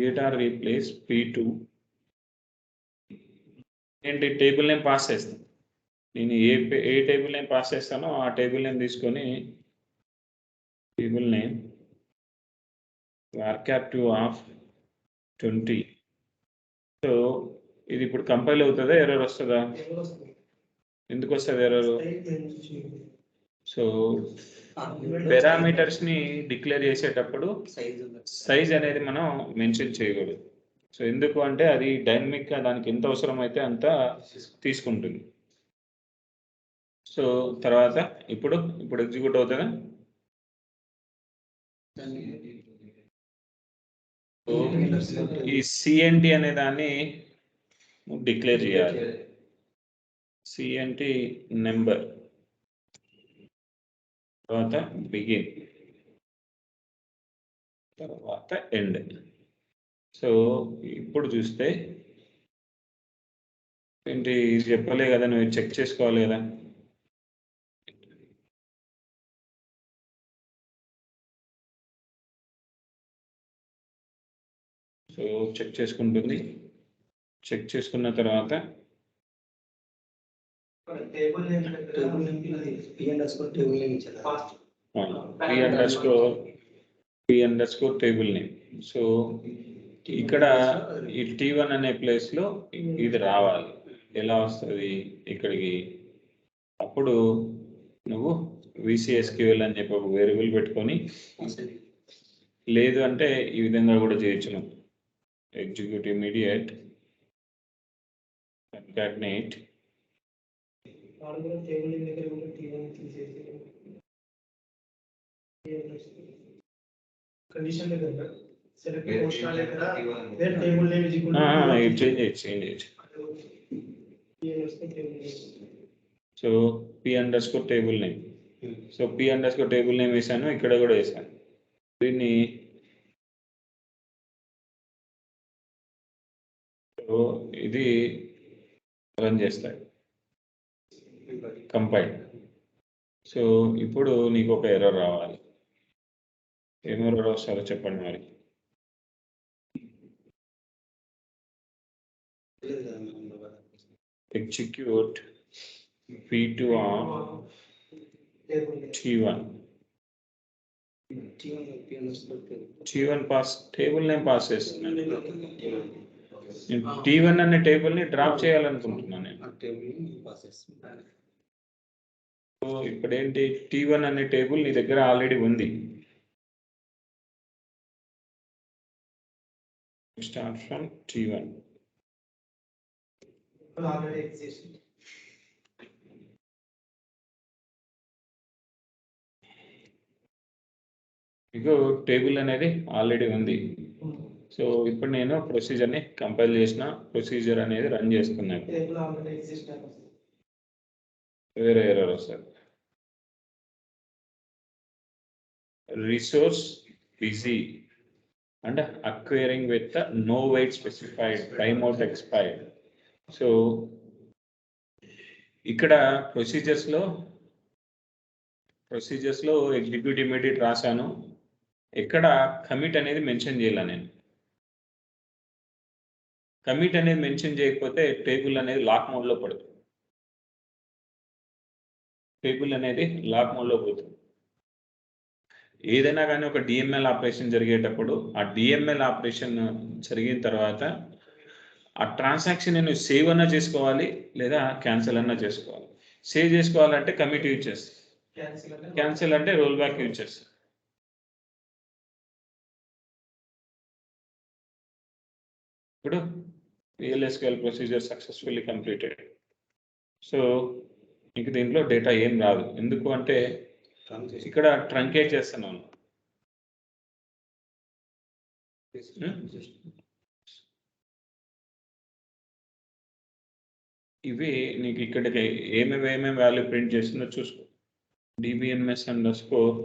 Create or replace P2 ఏంటి టేబుల్ నేమ్ పాస్ చేస్తాను. నేను ఏ టేబుల్ నేమ్ పాస్ చేస్తానో ఆ టేబుల్ నేమ్ తీసుకొని table name varchar2 of 20. So ఇది ఇప్పుడు కంపైల్ అవుతుందా, ఎర్రర్ వస్తుందా? ఎందుకు వస్తుంది ఎర్రర్? సో పారామీటర్స్ని డిక్లేర్ చేసేటప్పుడు సైజ్ అనేది మనం మెన్షన్ చేయకూడదు. సో ఎందుకు అంటే అది డైనమిక్గా దానికి ఎంత అవసరం అయితే అంత తీసుకుంటుంది. సో తర్వాత ఇప్పుడు ఎగ్జిక్యూట్ అవుతుందా? ఈ CNT అనే దాన్ని డిక్లేర్ చేయాలి. CNT నెంబర్, తర్వాత బిగిన్, తర్వాత ఎండ్. సో ఇప్పుడు చూస్తే ఏంటి చెప్పలే కదా, నువ్వు చెక్ చేసుకోవాలి కదా. సో చెక్ చేసుకుంటుంది. చెక్ చేసుకున్న తర్వాత P_table name. సో ఇక్కడ ఈ T1 అనే ప్లేస్లో ఇది రావాలి. ఎలా వస్తుంది ఇక్కడికి? అప్పుడు నువ్వు VCSQL అని చెప్పి ఒక వేరియబుల్ పెట్టుకొని, లేదు అంటే ఈ విధంగా కూడా చేయొచ్చు. ఎగ్జిక్యూట్ ఇమీడియట్ concatenate కండిషన్ దగ్గర సెలెక్ట్ పోస్ట్ దగ్గర where table name execute change. So P_table name. So P_table name వేసాను, ఇక్కడ కూడా వేసాను. దీన్ని ఇది రన్ చేస్తాయి కంపైల్. సో ఇప్పుడు నీకు ఒక ఎర్రర్ రావాలి. ఏం ఎర్రర్ వస్తుందో చెప్పండి మరి. Execute P2 of T1. T1 pass table name pass చేస్తున్నాను. T1 అనే టేబుల్ ని డ్రాప్ చేయాలనుకుంటున్నాను నేను. సో ఇప్పుడు ఏంటి, T1 అనే టేబుల్ నీ దగ్గర ఆల్రెడీ ఉంది. Start from T1. already exists. మీకు టేబుల్ అనేది ఆల్రెడీ ఉంది. సో ఇప్పుడు నేను ప్రొసీజర్ని కంపైల్ చేసిన, ప్రొసీజర్ అనేది రన్ చేస్తున్నాను. Table already exists. వేరే ఎర్రర్ వస్తుంది. Resource busy and acquiring with no wait specified, time out expired. So ఇక్కడ ప్రొసీజర్స్లో ఎగ్జిక్యూట్ ఇమీడియట్ రాశాను. ఎక్కడ కమిట్ అనేది మెన్షన్ చేయాల నేను. కమిట్ అనేది మెన్షన్ చేయకపోతే టేబుల్ అనేది లాక్ మోడ్లో పడుతుంది. టేబుల్ అనేది లాక్ మోడ్లో పోతుంది. ఏదైనా కానీ ఒక డిఎంఎల్ ఆపరేషన్ జరిగేటప్పుడు ఆ డిఎంఎల్ ఆపరేషన్ జరిగిన తర్వాత ఆ ట్రాన్సాక్షన్ నేను సేవ్ అన్నా చేసుకోవాలి లేదా క్యాన్సిల్ అన్నా చేసుకోవాలి. సేవ్ చేసుకోవాలంటే కమిట్ యూజ్ చేస్తాను, క్యాన్సిల్ అంటే రోల్ బ్యాక్ యూజ్ చేస్తాను. ఇప్పుడు PLSQL procedure successfully completed. So మీకు దీంట్లో డేటా ఏం రాదు. ఎందుకు అంటే ఇక్కడ ట్రంకేట్ చేస్తున్నాను. ఇవి నీకు ఇక్కడికి ఏమేమి వాల్యూ ప్రింట్ చేస్తుందో చూసుకో. dbms_output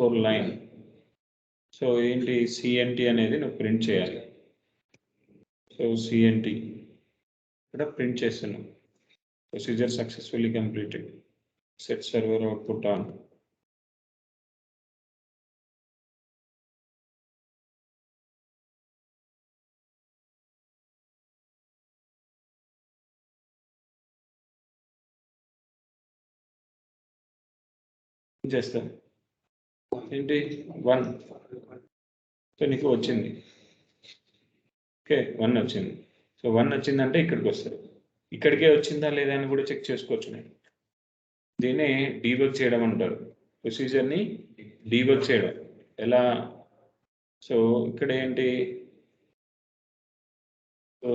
.put_line. సో ఏంటి, CNT అనేది నువ్వు ప్రింట్ చేయాలి. సో CNT ఇక్కడ ప్రింట్ చేస్తున్నావు. Procedure successfully completed. Set server output on. చేస్తాను ఏంటి 1. సో నీకు వచ్చింది. ఓకే 1 వచ్చింది. సో 1 వచ్చిందంటే ఇక్కడికి వస్తుంది. ఇక్కడికే వచ్చిందా లేదా అని కూడా చెక్ చేసుకోవచ్చు నేను. దీన్ని డీబగ్ చేయడం అంటారు. ప్రొసీజర్ని డీబగ్ చేయడం ఎలా? సో ఇక్కడ ఏంటి, so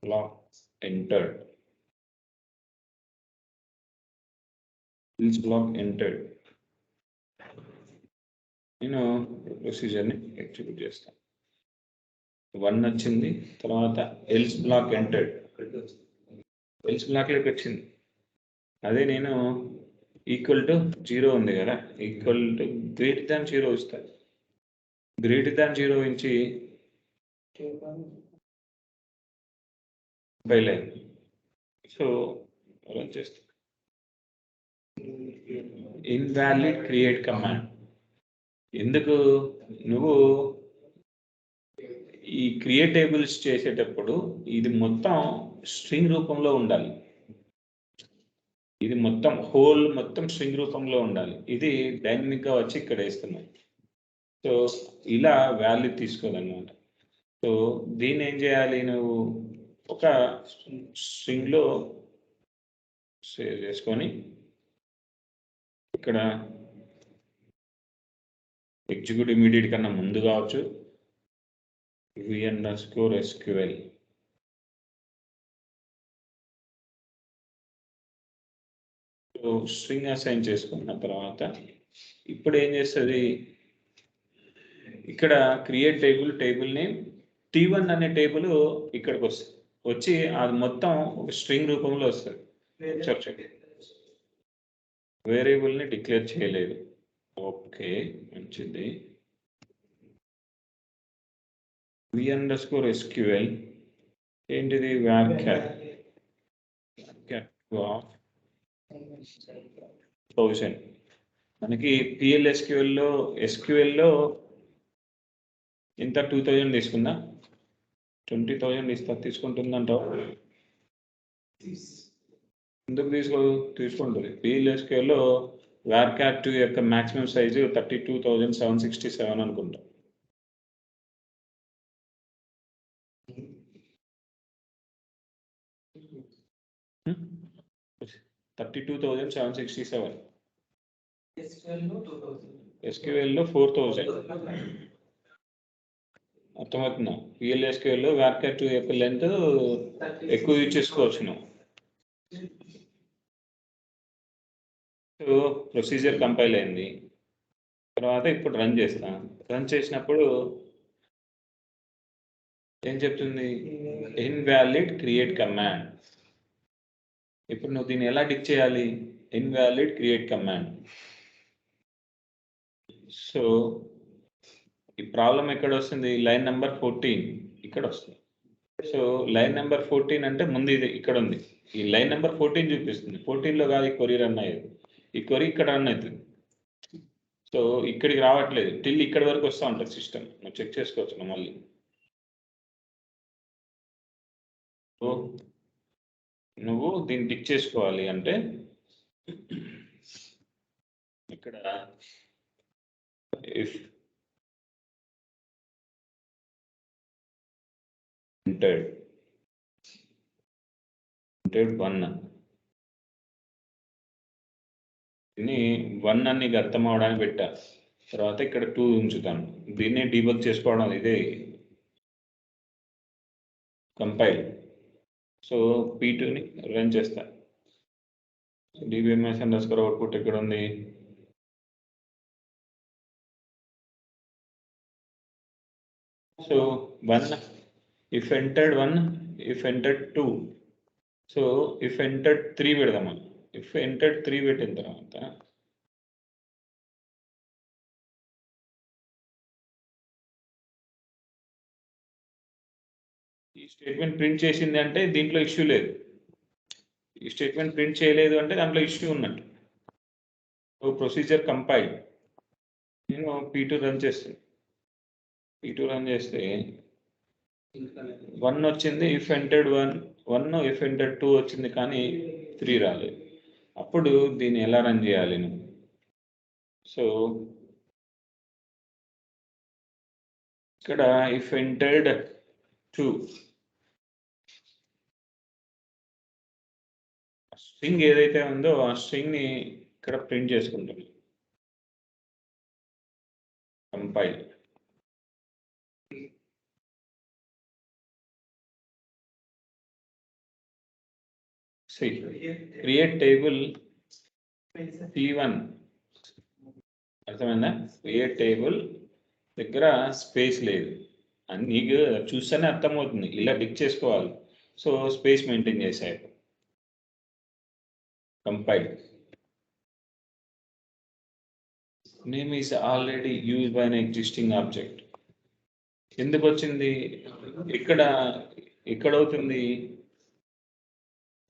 block entered. Else block entered. నేను ప్రొసీజర్ని ఎగ్జిక్యూట్ చేస్తాను. 1 వచ్చింది, తర్వాత ఎల్స్ బ్లాక్ ఎంటర్డ్. ఎల్స్ బ్లాక్లోకి వచ్చింది. అదే నేను =0 ఉంది కదా, >0 ఇస్తాను. >0 నుంచి బయలుదేరి. సో రన్ చేస్తాను. Invalid create command. ఎందుకు, నువ్వు ఈ క్రియేట్ టేబుల్స్ చేసేటప్పుడు ఇది మొత్తం స్ట్రింగ్ రూపంలో ఉండాలి. ఇది మొత్తం స్ట్రింగ్ రూపంలో ఉండాలి. ఇది డైనమిక్గా వచ్చి ఇక్కడ వేస్తున్నాం. సో ఇలా వాల్యూ తీసుకోదన్నమాట. సో దీన్ని ఏం చేయాలి, నువ్వు ఒక స్ట్రింగ్లో సేవ్ చేసుకొని ఇక్కడ ఎగ్జిక్యూట్ ఇమీడియట్ కన్నా ముందు కావచ్చు v_SQL. సో స్ట్రింగ్ అసైన్ చేసుకున్న తర్వాత ఇప్పుడు ఏం చేస్తుంది, ఇక్కడ క్రియేట్ టేబుల్ నేమ్ T1 అనే టేబుల్ ఇక్కడికి వస్తుంది. వచ్చి అది మొత్తం ఒక స్ట్రింగ్ రూపంలో వస్తుంది. వేరియబుల్ని డిక్లేర్ చేయలేదు. ఓకే మంచిది. v_SQL ఏంటిది, varchar 1000. మనకి PLSQL లో ఎంత 2000 తీసుకుందా. 20,000 ఇస్తా, తీసుకుంటుందంటావు? ఎందుకు తీసుకుంటుంది? PLSQL varchar 2 యొక్క మాక్సిమం సైజు 32,767 అనుకుంటా. Hmm? 32,767. SQL లో 4,000. అర్థమవుతుందా? PLSQL లో varchar 2 యొక్క లెంత్ ఎక్కువ యూజ్ చేసుకోవచ్చు నువ్వు. సో ప్రొసీజర్ కంపైల్ అయింది, తర్వాత ఇప్పుడు రన్ చేస్తా. రన్ చేసినప్పుడు ఏం చెప్తుంది? Invalid create command. ఇప్పుడు నువ్వు దీన్ని ఎలా డిక్ చేయాలి? Invalid create command. సో ఈ ప్రాబ్లం ఎక్కడ వస్తుంది? లైన్ నెంబర్ 14 ఇక్కడ వస్తుంది. సో లైన్ నెంబర్ 14 అంటే ముందు ఇది ఇక్కడ ఉంది. ఈ లైన్ నెంబర్ 14 చూపిస్తుంది. 14 లో కాదు ఈ క్వరీ రన్ అయ్యేది. ఈ క్వరీ ఇక్కడ రన్ అవుతుంది. సో ఇక్కడికి రావట్లేదు, టిల్ ఇక్కడి వరకు వస్తూ ఉంటుంది సిస్టమ్. నువ్వు చెక్ చేసుకోవచ్చు మళ్ళీ. సో నువ్వు దీన్ని టిక్ చేసుకోవాలి అంటే ఇక్కడ ఇఫ్ entered 1 దీన్ని 1 అని అర్థం అవడానికి పెట్టా. తర్వాత ఇక్కడ 2 ఉంచుతాను. దీన్ని డీబగ్ చేసుకోవడం, ఇదే కంపైల్. సో P2ని రన్ చేస్తా. dbms_output ఇక్కడ ఉంది. So 1 if entered 1, if entered 2, so if entered 3 పెడదామా? if entered 3 పెట్టిన తర్వాత ఈ స్టేట్మెంట్ ప్రింట్ చేసింది అంటే దీంట్లో ఇష్యూ లేదు. ఈ స్టేట్మెంట్ ప్రింట్ చేయలేదు అంటే దాంట్లో ఇష్యూ ఉన్నట్టు. So procedure compile. నేను P2 రన్ చేస్తాను. P2 రన్ చేస్తే 1 వచ్చింది, ఇఫ్ ఎంటర్డ్ 1, ఇఫ్ ఎంటర్డ్ 2 వచ్చింది, కానీ 3 రాలేదు. అప్పుడు దీన్ని ఎలా రన్ చేయాలి నువ్వు? సో ఇక్కడ ఇఫ్ ఎంటర్డ్ 2, స్ట్రింగ్ ఏదైతే ఉందో ఆ స్ట్రింగ్ని ఇక్కడ ప్రింట్ చేసుకుంటాం. కంపైల్. Create table P1. అర్థమైందా? క్రియేట్ టేబుల్ దగ్గర స్పేస్ లేదు అని నీకు చూస్తేనే అర్థమవుతుంది. ఇలా డిక్ చేసుకోవాలి. సో స్పేస్ మెయింటైన్ చేసాయి. Compile. Name is already use by an existing object. ఎందుకు వచ్చింది? ఇక్కడ అవుతుంది.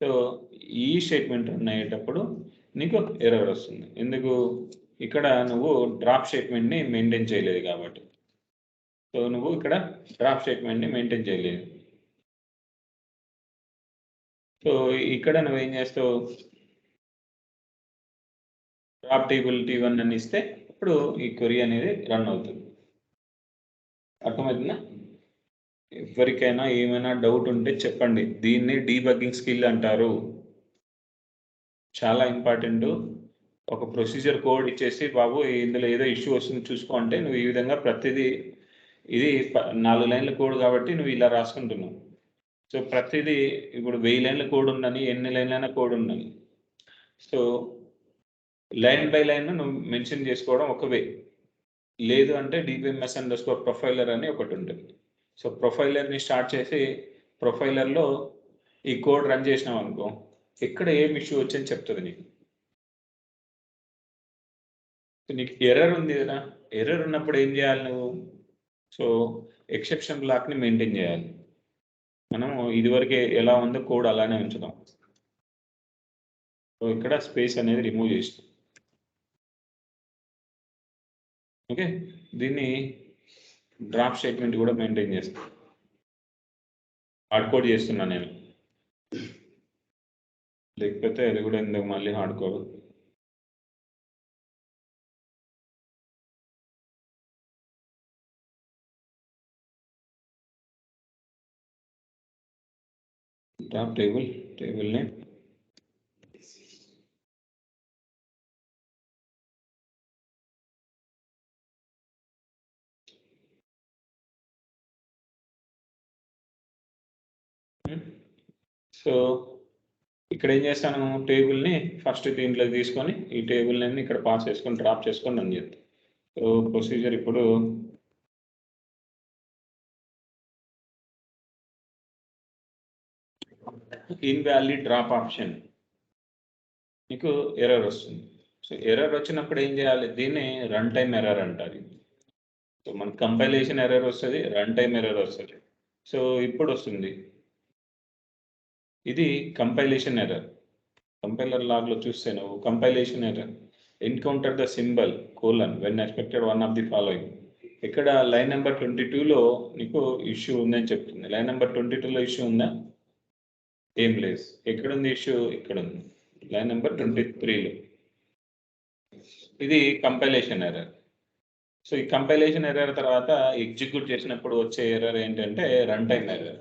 సో ఈ స్టేట్మెంట్ రన్ అయ్యేటప్పుడు నీకు ఎర్రర్ వస్తుంది. ఎందుకు? ఇక్కడ నువ్వు డ్రాప్ స్టేట్మెంట్ని మెయింటైన్ చేయలేదు కాబట్టి. సో నువ్వు ఇక్కడ డ్రాప్ స్టేట్మెంట్ని మెయింటైన్ చేయలేదు. సో ఇక్కడ నువ్వేం చేస్తావు? డ్రాప్ టేబుల్ T1 అని ఇస్తే ఇప్పుడు ఈ క్వరీ అనేది రన్ అవుతుంది. అర్థమవుతుందా? ఎవరికైనా ఏమైనా డౌట్ ఉంటే చెప్పండి. దీన్ని డీబగ్గింగ్ స్కిల్ అంటారు. చాలా ఇంపార్టెంట్. ఒక ప్రొసీజర్ కోడ్ ఇచ్చేసి బాబు ఇందులో ఏదో ఇష్యూ వస్తుంది చూసుకో అంటే నువ్వు ఈ విధంగా ప్రతిదీ, ఇది 4 లైన్ల కోడ్ కాబట్టి నువ్వు ఇలా రాసుకుంటున్నావు. సో ప్రతిదీ ఇప్పుడు 1000 లైన్ల కోడ్ ఉండని, ఎన్ని లైన్లైనా కోడ్ ఉండని. సో లైన్ బై లైన్ నువ్వు మెన్షన్ చేసుకోవడం ఒక వే. లేదు అంటే dbms_profiler అని ఒకటి ఉంటుంది. సో ప్రొఫైలర్ని స్టార్ట్ చేసి ప్రొఫైలర్లో ఈ కోడ్ రన్ చేసినావు అనుకో, ఎక్కడ ఏం ఇష్యూ వచ్చని చెప్తుంది నీకు. నీకు ఎర్రర్ ఉంది కదా, ఎర్రర్ ఉన్నప్పుడు ఏం చేయాలి నువ్వు? సో ఎక్సెప్షన్ బ్లాక్ని మెయింటైన్ చేయాలి. మనము ఇదివరకే ఎలా ఉందో కోడ్ అలానే ఉంచుదాం. సో ఇక్కడ స్పేస్ అనేది రిమూవ్ చేస్తాం. ఓకే, దీన్ని డ్రాప్ స్టేట్మెంట్ కూడా మెయింటైన్ చేస్తాం. హార్డ్ కోడ్ చేస్తున్నా నేను, లేకపోతే అది కూడా ఎందుకు మళ్ళీ hard code. Drop table name. So ఇక్కడ ఏం చేస్తాను, టేబుల్ని ఫస్ట్ దీంట్లో తీసుకొని ఈ టేబుల్ నేమ్ని ఇక్కడ పాస్ చేసుకొని డ్రాప్ చేసుకొని రన్ చేస్తాను. సో ప్రొసీజర్ ఇప్పుడు ఇన్వాలిడ్ డ్రాప్ ఆప్షన్ మీకు ఎర్రర్ వస్తుంది. సో ఎర్రర్ వచ్చినప్పుడు ఏం చేయాలి, దీన్ని రన్ టైమ్ ఎర్రర్ అంటారు. సో మన కంపైలేషన్ ఎర్రర్ వస్తుంది, రన్ టైమ్ ఎర్రర్ వస్తుంది. సో ఇప్పుడు వస్తుంది ఇది కంపైలేషన్ ఎర్రర్. కంపైలర్ లాగ్లో చూస్తే నువ్వు compilation error encounter the symbol colon when expected one of the following. ఇక్కడ లైన్ నెంబర్ 22లో నీకు ఇష్యూ ఉందని చెప్తుంది. లైన్ నెంబర్ 22లో ఇష్యూ ఉందా? ఏం లేదు. ఎక్కడుంది ఇష్యూ? ఇక్కడ ఉంది, లైన్ నెంబర్ 23లో. ఇది కంపైలేషన్ ఎర్రర్. సో ఈ కంపైలేషన్ ఎర్రర్ తర్వాత ఎగ్జిక్యూట్ చేసినప్పుడు వచ్చే ఎర్రర్ ఏంటంటే రన్ టైమ్ ఎర్రర్.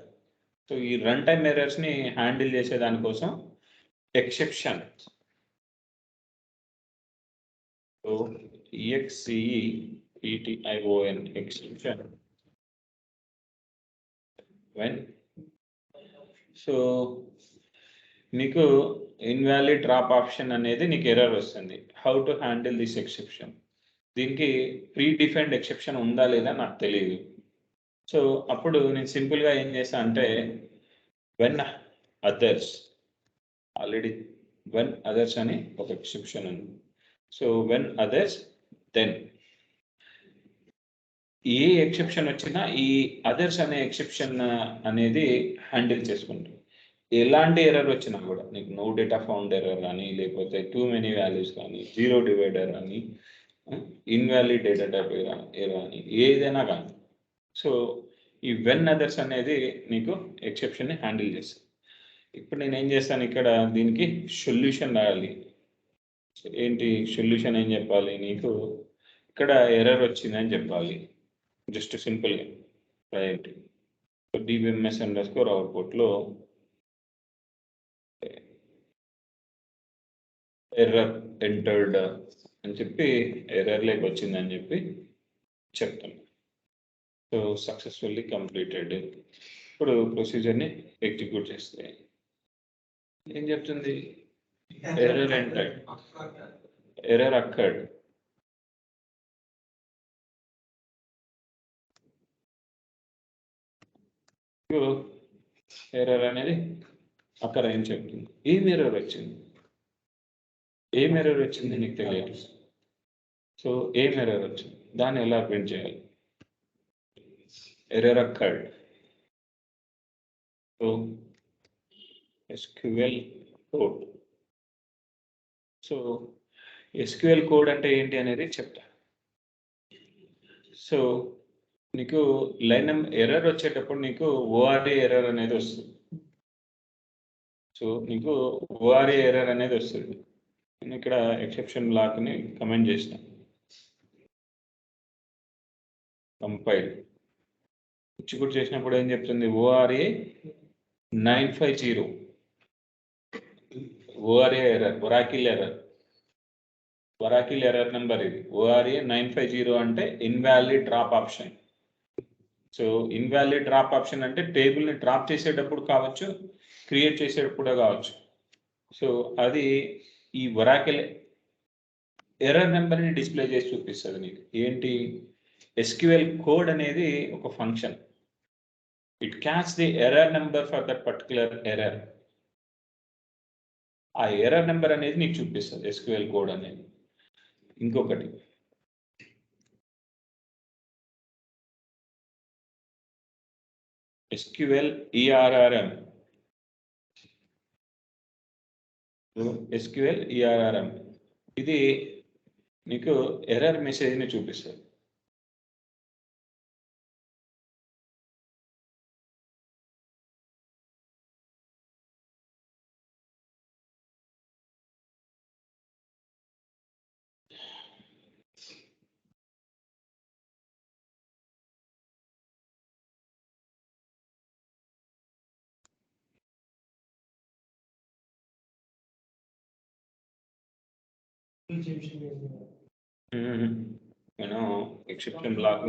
సో ఈ రన్ టైమ్ ఎర్రర్స్ని హ్యాండిల్ చేసే దానికోసం exception. So EXCEPTION exception when. So నీకు ఇన్వాలిడ్ డ్రాప్ ఆప్షన్ అనేది నీకు ఎర్రర్ వస్తుంది. How to handle this exception? దీనికి ప్రీ డిఫైన్డ్ ఎక్సెప్షన్ ఉందా లేదా నాకు తెలియదు. సో అప్పుడు నేను సింపుల్గా ఏం చేస్తా అంటే when others, already when others అని ఒక ఎక్సెప్షన్ ఉంది. సో వెన్ అదర్స్ దెన్ ఏ ఎక్సెప్షన్ వచ్చినా ఈ అదర్స్ అనే ఎక్సెప్షన్ అనేది హ్యాండిల్ చేసుకుంటాం. ఎలాంటి ఎర్రర్ వచ్చినా కూడా, నీకు నో డేటా ఫౌండ్ ఎర్రర్ కానీ, లేకపోతే టూ మెనీ వాల్యూస్ కానీ, జీరో డివైడర్ కానీ, ఇన్వాలిడ్ డేటా టైప్ ఎర్రర్ కానీ, ఏదైనా కానీ. సో ఈ వెన్ అదర్స్ అనేది నీకు ఎక్సెప్షన్ని హ్యాండిల్ చేస్తుంది. ఇప్పుడు నేను ఏం చేస్తాను, ఇక్కడ దీనికి సొల్యూషన్ రాయాలి. ఏంటి సొల్యూషన్ ఏం చెప్పాలి, నీకు ఇక్కడ ఎర్రర్ వచ్చిందని చెప్పాలి. జస్ట్ సింపుల్గా రైట్ dbms_outputలో ఎర్రర్ ఎంటర్డ్ అని చెప్పి ఎర్రర్ లేక వచ్చిందని చెప్పి చెప్తాను. So successfully completed. ఇప్పుడు ప్రొసీజర్ని ఎగ్జిక్యూట్ చేస్తే ఏం చెప్తుంది, error entered, error occurred. Error అనేది అక్కడ ఏం చెప్తుంది, ఏం ఎర్రర్ వచ్చింది, ఏం ఎర్రర్ వచ్చింది నీకు తెలియదు. సో ఏం ఎర్రర్ వచ్చింది, దాన్ని ఎలా ప్రింట్ చేయాలి, error occurred. So SQL code. So SQL code అంటే ఏంటి అనేది చెప్తా. సో నీకు లైన్ ఎర్రర్ వచ్చేటప్పుడు నీకు ORA ఎర్రర్ అనేది వస్తుంది. సో నీకు ORA ఎర్రర్ అనేది వస్తుంది. నేను ఇక్కడ ఎక్సెప్షన్ బ్లాక్ని కమెంట్ చేసిన, కంపైల్ ఎగ్జిక్యూట్ చేసినప్పుడు ఏం చెప్తుంది, ORA 950, ORA error, Oracle error number ఇది. ORA 950 అంటే invalid drop option. So invalid drop option అంటే టేబుల్ని డ్రాప్ చేసేటప్పుడు కావచ్చు, క్రియేట్ చేసేటప్పుడు కావచ్చు. సో అది ఈ ఒరాకిల్ ఎర్రర్ నెంబర్ని డిస్ప్లే చేసి చూపిస్తుంది నీకు. ఏంటి, SQL కోడ్ అనేది ఒక function, it catch the error number for that particular error. ఆ ఎర్రర్ నెంబర్ అనేది నీకు చూపిస్తుంది SQL కోడ్ అనేది. ఇంకొకటి SQL ERRM. SQL ERRM ఇది నీకు ఎర్రర్ మెసేజ్ని చూపిస్తుంది. నేను ఎక్సెప్షన్ బ్లాక్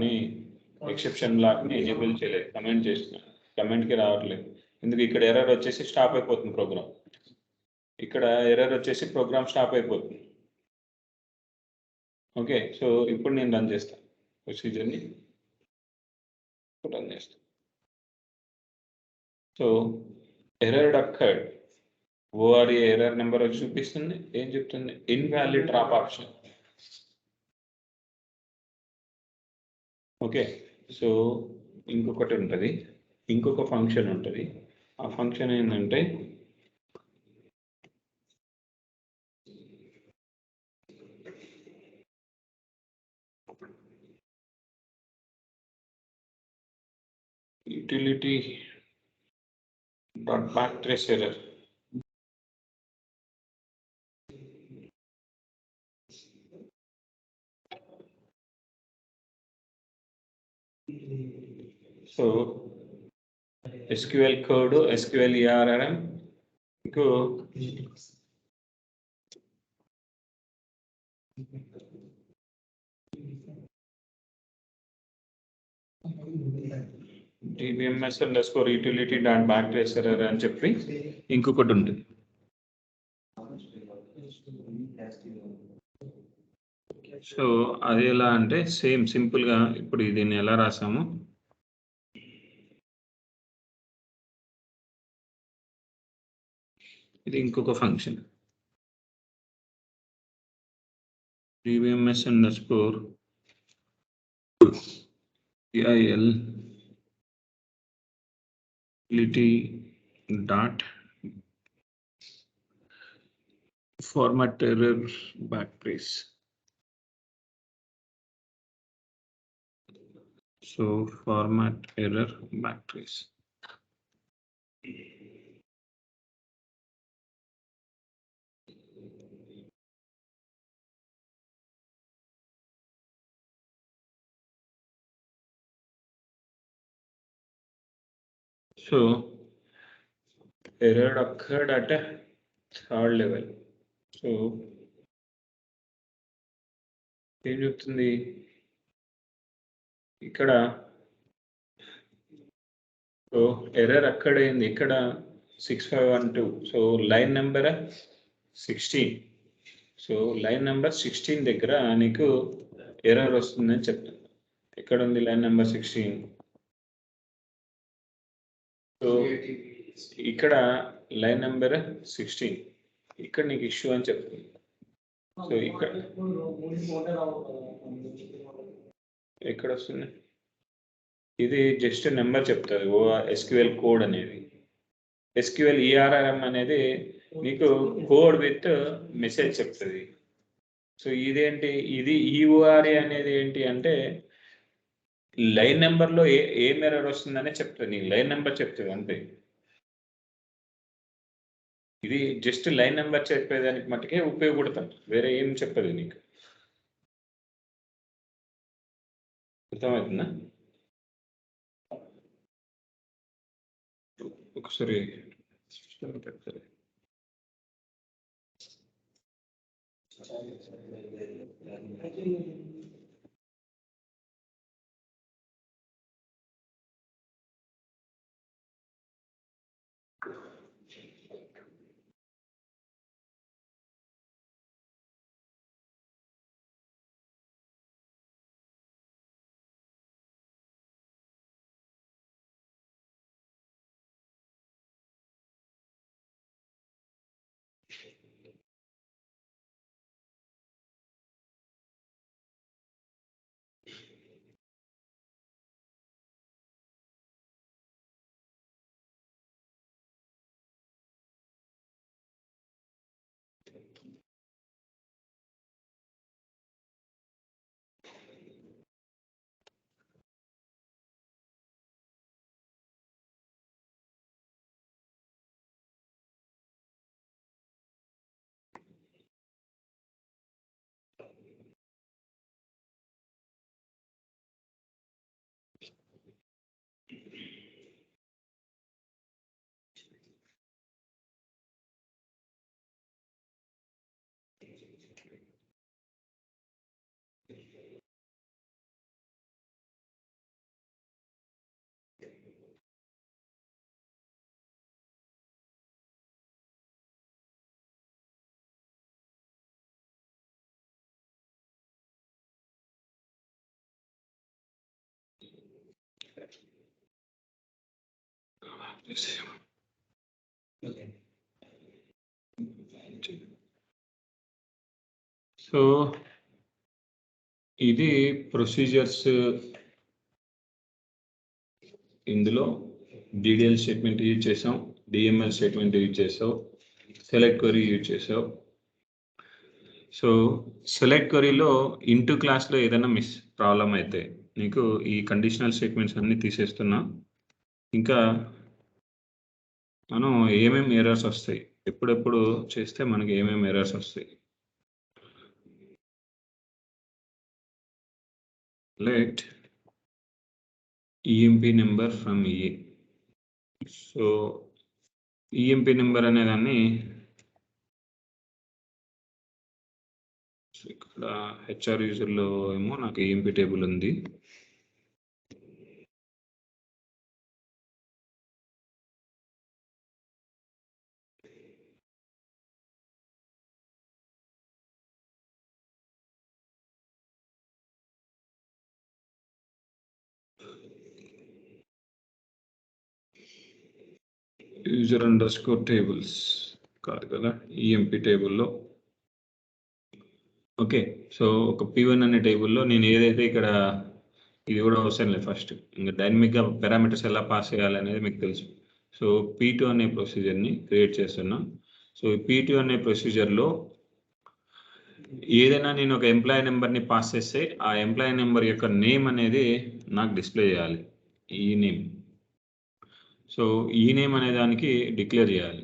ని ఎనేబుల్ చేయలేదు, కమెంట్ చేసిన, కమెంట్ కి రావట్లేదు. ఎందుకు ఇక్కడ ఎర్రర్ వచ్చేసి స్టాప్ అయిపోతుంది ప్రోగ్రామ్. ఇక్కడ ఎర్రర్ వచ్చేసి ప్రోగ్రామ్ స్టాప్ అయిపోతుంది. ఓకే, సో ఇప్పుడు నేను రన్ చేస్తాను ప్రొసీజర్ని, రన్ చేస్తాను. So error occurred, ORA error number వచ్చి చూపిస్తుంది. ఏం చెప్తుంది? Invalid drop option. Okay, so ఇంకొకటి ఉంటుంది, ఇంకొక ఫంక్షన్ ఉంటుంది. ఆ ఫంక్షన్ ఏంటంటే utility dot back trace error. So SQL code, SQL ERRM మీకు dbms_utility.backtrace_error అని చెప్పి ఇంకొకటి ఉంటుంది. సో అది ఎలా అంటే సేమ్ సింపుల్గా ఇప్పుడు దీన్ని ఎలా రాసాము, ఇది ఇంకొక function dbms_util dot format error backtrace. So format error backtrace. So error occurred at a third level. So ఏం చెప్తుంది ఇక్కడ? సో ఎర్రర్ అక్కడ అయింది, ఇక్కడ 6512. So line number 16. So line number 16 దగ్గర నీకు ఎర్రర్ వస్తుందని చెప్తుంది. ఎక్కడ ఉంది లైన్ నెంబర్ 16? సో ఇక్కడ లైన్ నెంబర్ 16, ఇక్కడ నీకు ఇష్యూ అని చెప్తుంది. సో ఇక్కడ ఎక్కడ వస్తుంది? ఇది జస్ట్ నెంబర్ చెప్తుంది. SQL కోడ్ అనేది, SQL ERRM అనేది నీకు కోడ్ విత్ మెసేజ్ చెప్తుంది. సో ఇదేంటి? ఇది EORA అనేది ఏంటి అంటే లైన్ నెంబర్లో ఏం ఎర్రర్ వస్తుందనే చెప్తుంది, నీకు లైన్ నెంబర్ చెప్తుంది అంతే. ఇది జస్ట్ లైన్ నెంబర్ చెప్పేదానికి మట్టుకే ఉపయోగపడుతుంది, వేరే ఏం చెప్పదు నీకు. అర్థమవుతుందా? ఒకసారి సో ఇది ప్రొసీజర్స్. ఇందులో డిడిఎల్ స్టేట్మెంట్ యూజ్ చేసాం, డిఎంఎల్ స్టేట్మెంట్ యూజ్ చేసాం, సెలెక్ట్ క్వరీ యూజ్ చేసాం. సో సెలెక్ట్ క్వరీలో ఇంటూ క్లాస్లో ఏదైనా ప్రాబ్లం అయితే నీకు ఈ కండిషనల్ స్టేట్మెంట్స్ అన్ని తీసేస్తున్నా. ఇంకా మనం ఏమేమి ఎర్రర్స్ వస్తాయి, ఎప్పుడెప్పుడు చేస్తే మనకి ఏమేమి ఎర్రర్స్ వస్తాయి. Let EMP number from A. So EMP number అనేదాన్ని ఇక్కడ హెచ్ఆర్ యూజర్లో ఏమో నాకు ఈఎంపీ టేబుల్ ఉంది. యూజర్ అండర్ స్కోర్ టేబుల్స్ కాదు కదా, ఈఎంపీ టేబుల్లో. ఓకే, సో ఒక P1 అనే టేబుల్లో నేను ఏదైతే ఇక్కడ ఇది కూడా అవసరం లేదు. ఫస్ట్ ఇంకా డైనమిక్గా పారామీటర్స్ ఎలా పాస్ చేయాలి అనేది మీకు తెలుసు. సో P2 అనే ప్రొసీజర్ని క్రియేట్ చేస్తున్నాం. సో P2 అనే ప్రొసీజర్లో ఏదైనా నేను ఒక ఎంప్లాయీ నెంబర్ని పాస్ చేస్తే ఆ ఎంప్లాయీ నెంబర్ యొక్క నేమ్ అనేది నాకు డిస్ప్లే చేయాలి. ఈ నేమ్. సో ఈ నేమ్ అనే దానికి డిక్లేర్ చేయాలి.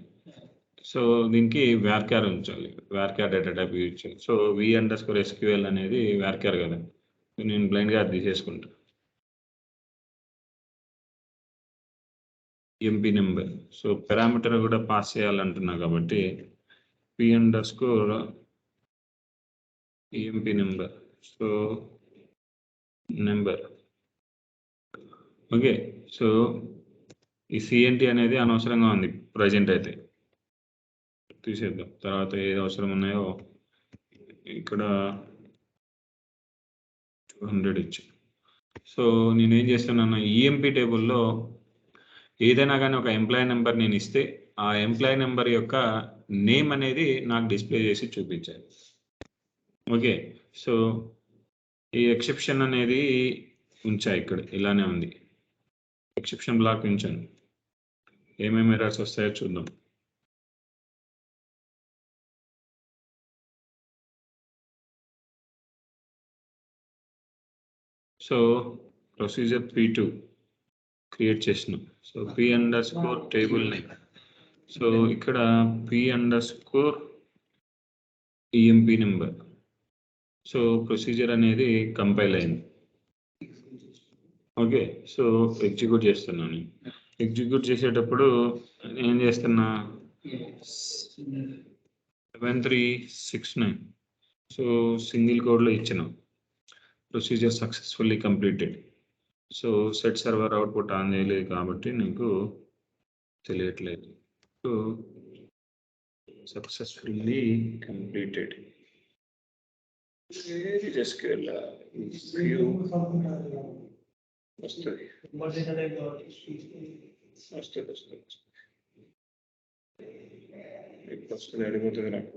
సో దీనికి varchar ఉంచాలి, varchar డేటా టైప్ యూజ్ చేయాలి. సో v_SQL అనేది varchar కదా, నేను బ్లైండ్గా అది తీసేసుకుంటా. ఎంపీ నెంబర్, సో పారామీటర్ కూడా పాస్ చేయాలంటున్నా కాబట్టి p_emp number. So number. Okay, so ఈ CNT అనేది అనవసరంగా ఉంది ప్రజెంట్ అయితే, తీసేద్దాం. తర్వాత ఏది అవసరం ఉన్నాయో ఇక్కడ 200 ఇచ్చి. సో నేను ఏం చేస్తున్నాను, ఈఎంపీ టేబుల్లో ఏదైనా కానీ ఒక ఎంప్లాయీ నెంబర్ నేను ఇస్తే ఆ ఎంప్లాయీ నెంబర్ యొక్క నేమ్ అనేది నాకు డిస్ప్లే చేసి చూపించాలి. ఓకే, సో ఈ ఎక్సెప్షన్ అనేది ఉంచా ఇక్కడ, ఇలానే ఉంది. ఎక్సెప్షన్ బ్లాక్ ఉంచాను. ఏమేమి ఎర్రర్స్ వస్తాయో చూద్దాం. సో ప్రొసీజర్ P2 క్రియేట్ చేసినాం. So p_table name. సో ఇక్కడ p_emp నెంబర్. సో ప్రొసీజర్ అనేది కంపైల్ అయింది. ఓకే, సో ఎగ్జిక్యూట్ చేస్తున్నాను. ఎగ్జిక్యూట్ చేసేటప్పుడు ఏం చేస్తున్నా, 7369 సో సింగిల్ కోడ్లో ఇచ్చినాం. Procedure successfully completed. So set server output on చేయలేదు కాబట్టి నీకు తెలియట్లేదు. So successfully completed. SQL వస్తుంది. అడిగిపోతుంది నాకు.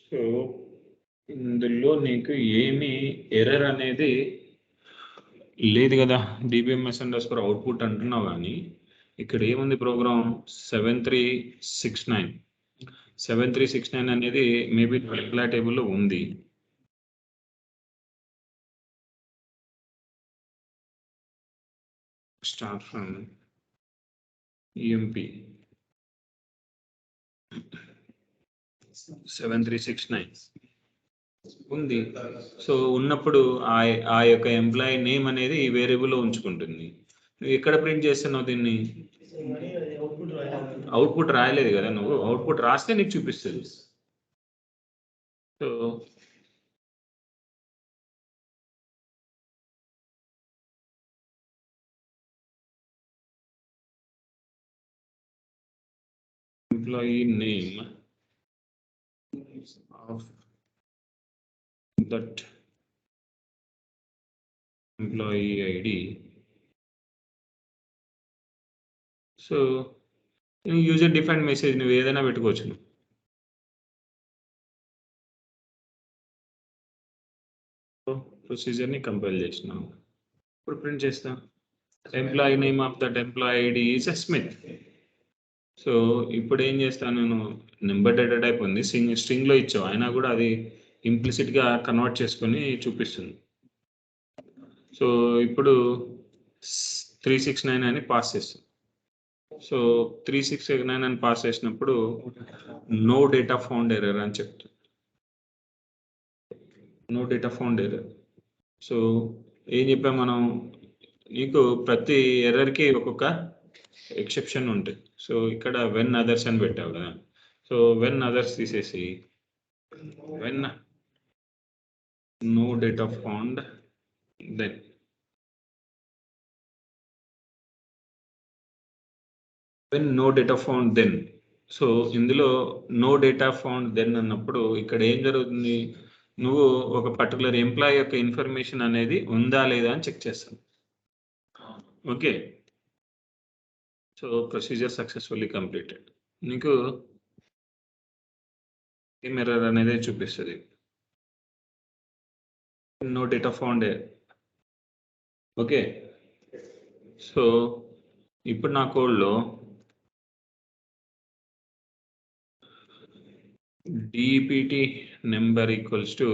సో ఇందులో నీకు ఏమి ఎర్రర్ అనేది లేదు కదా, DBMS_output అంటున్నావు కానీ ఇక్కడ ఏముంది ప్రోగ్రామ్ 7369 అనేది మేబీ ఎంప్లాయ్ టేబుల్లో ఉంది. స్టార్ట్ ఫ్రమ్ EMP 7369 ఉంది. సో ఉన్నప్పుడు ఆ యొక్క ఎంప్లాయీ నేమ్ అనేది ఈ వేరియబుల్లో ఉంచుకుంటుంది. నువ్వు ఎక్కడ ప్రింట్ చేస్తున్నావు దీన్ని? అవుట్పుట్ రాయలేదు కదా నువ్వు, అవుట్పుట్ రాస్తే నీకు చూపిస్తుంది. So employee name of that employee ID. So user defined message నువ్వు ఏదైనా పెట్టుకోవచ్చు. ప్రొసీజర్ ని కంపైల్ చేసినాం. ఇప్పుడు ప్రింట్ చేస్తాం. Employee name of that employee ID is Smith. So ఇప్పుడు ఏం చేస్తాను నేను, నెంబర్ డేటా టైప్ ఉంది, స్ట్రింగ్ లో ఇచ్చావు, అయినా కూడా అది ఇంప్లిసిట్ గా కన్వర్ట్ చేసుకొని చూపిస్తుంది. సో ఇప్పుడు 369 అని పాస్ చేస్తాం. సో 369 అని పాస్ చేసినప్పుడు నో డేటా ఫౌండ్ ఎర్రర్ అని చెప్తుంది. No data found error. So ఏం చెప్పాం మనం, నీకు ప్రతి ఎర్రర్కి ఒక్కొక్క ఎక్సెప్షన్ ఉంటుంది. సో ఇక్కడ వెన్ అదర్స్ అని పెట్టావు కదా. సో వెన్ అదర్స్ తీసేసి when no data found then when no data found then. So ఇందులో నో డేటా ఫౌండ్ దెన్ అన్నప్పుడు ఇక్కడ ఏం జరుగుతుంది, నువ్వు ఒక పర్టికులర్ ఎంప్లాయీ యొక్క ఇన్ఫర్మేషన్ అనేది ఉందా లేదా అని చెక్ చేస్తావు. Okay, so procedure successfully completed. నీకు ఏం ఎర్రర్ అనేది చూపిస్తుంది, no data found. Okay, so ఇప్పుడు నా కోడ్లో DPT number equals to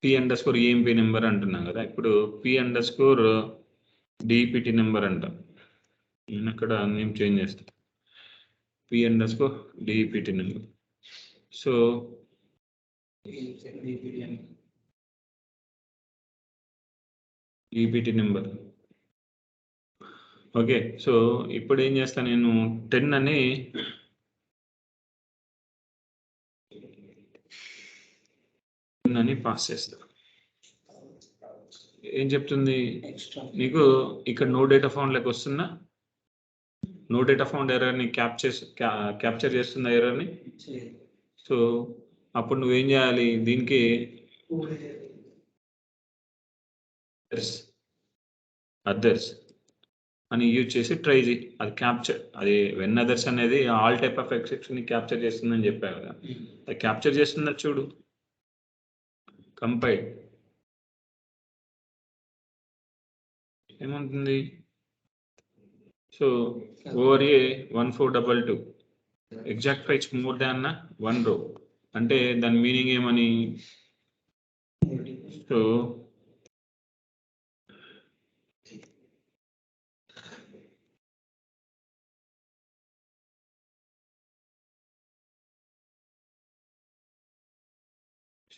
P_EMP number అంటున్నాం కదా. ఇప్పుడు P_DPT నెంబర్ అంటాం. నేను అక్కడ నేమ్ చేంజ్ చేస్తాను, P_DPT number. So DPT number. Okay, so ఇప్పుడు ఏం చేస్తాను నేను, 10 అని పాస్ చేస్తా. ఏం చెప్తుంది నీకు, ఇక్కడ నో డేటా ఫౌండ్ లెక్క వస్తుందా, నో డేటా ఫౌండ్ ఎర్రర్ని క్యాప్చర్ చేస్తుందా ఎర్రర్ని. సో అప్పుడు నువ్వేం చేయాలి, దీనికి అదర్స్ అని యూజ్ చేసి ట్రై చేయి. అది క్యాప్చర్, అది వెన్ అదర్స్ అనేది ఆల్ టైప్ ఆఫ్ ఎక్సెప్షన్ ని క్యాప్చర్ చేస్తుందని చెప్పావు కదా. అది క్యాప్చర్ చేస్తుందా చూడు, కంపైల్ ఏమంటుంది. So over a 1422 exact fights more than 1 row అంటే దాని మీనింగ్ ఏమని. So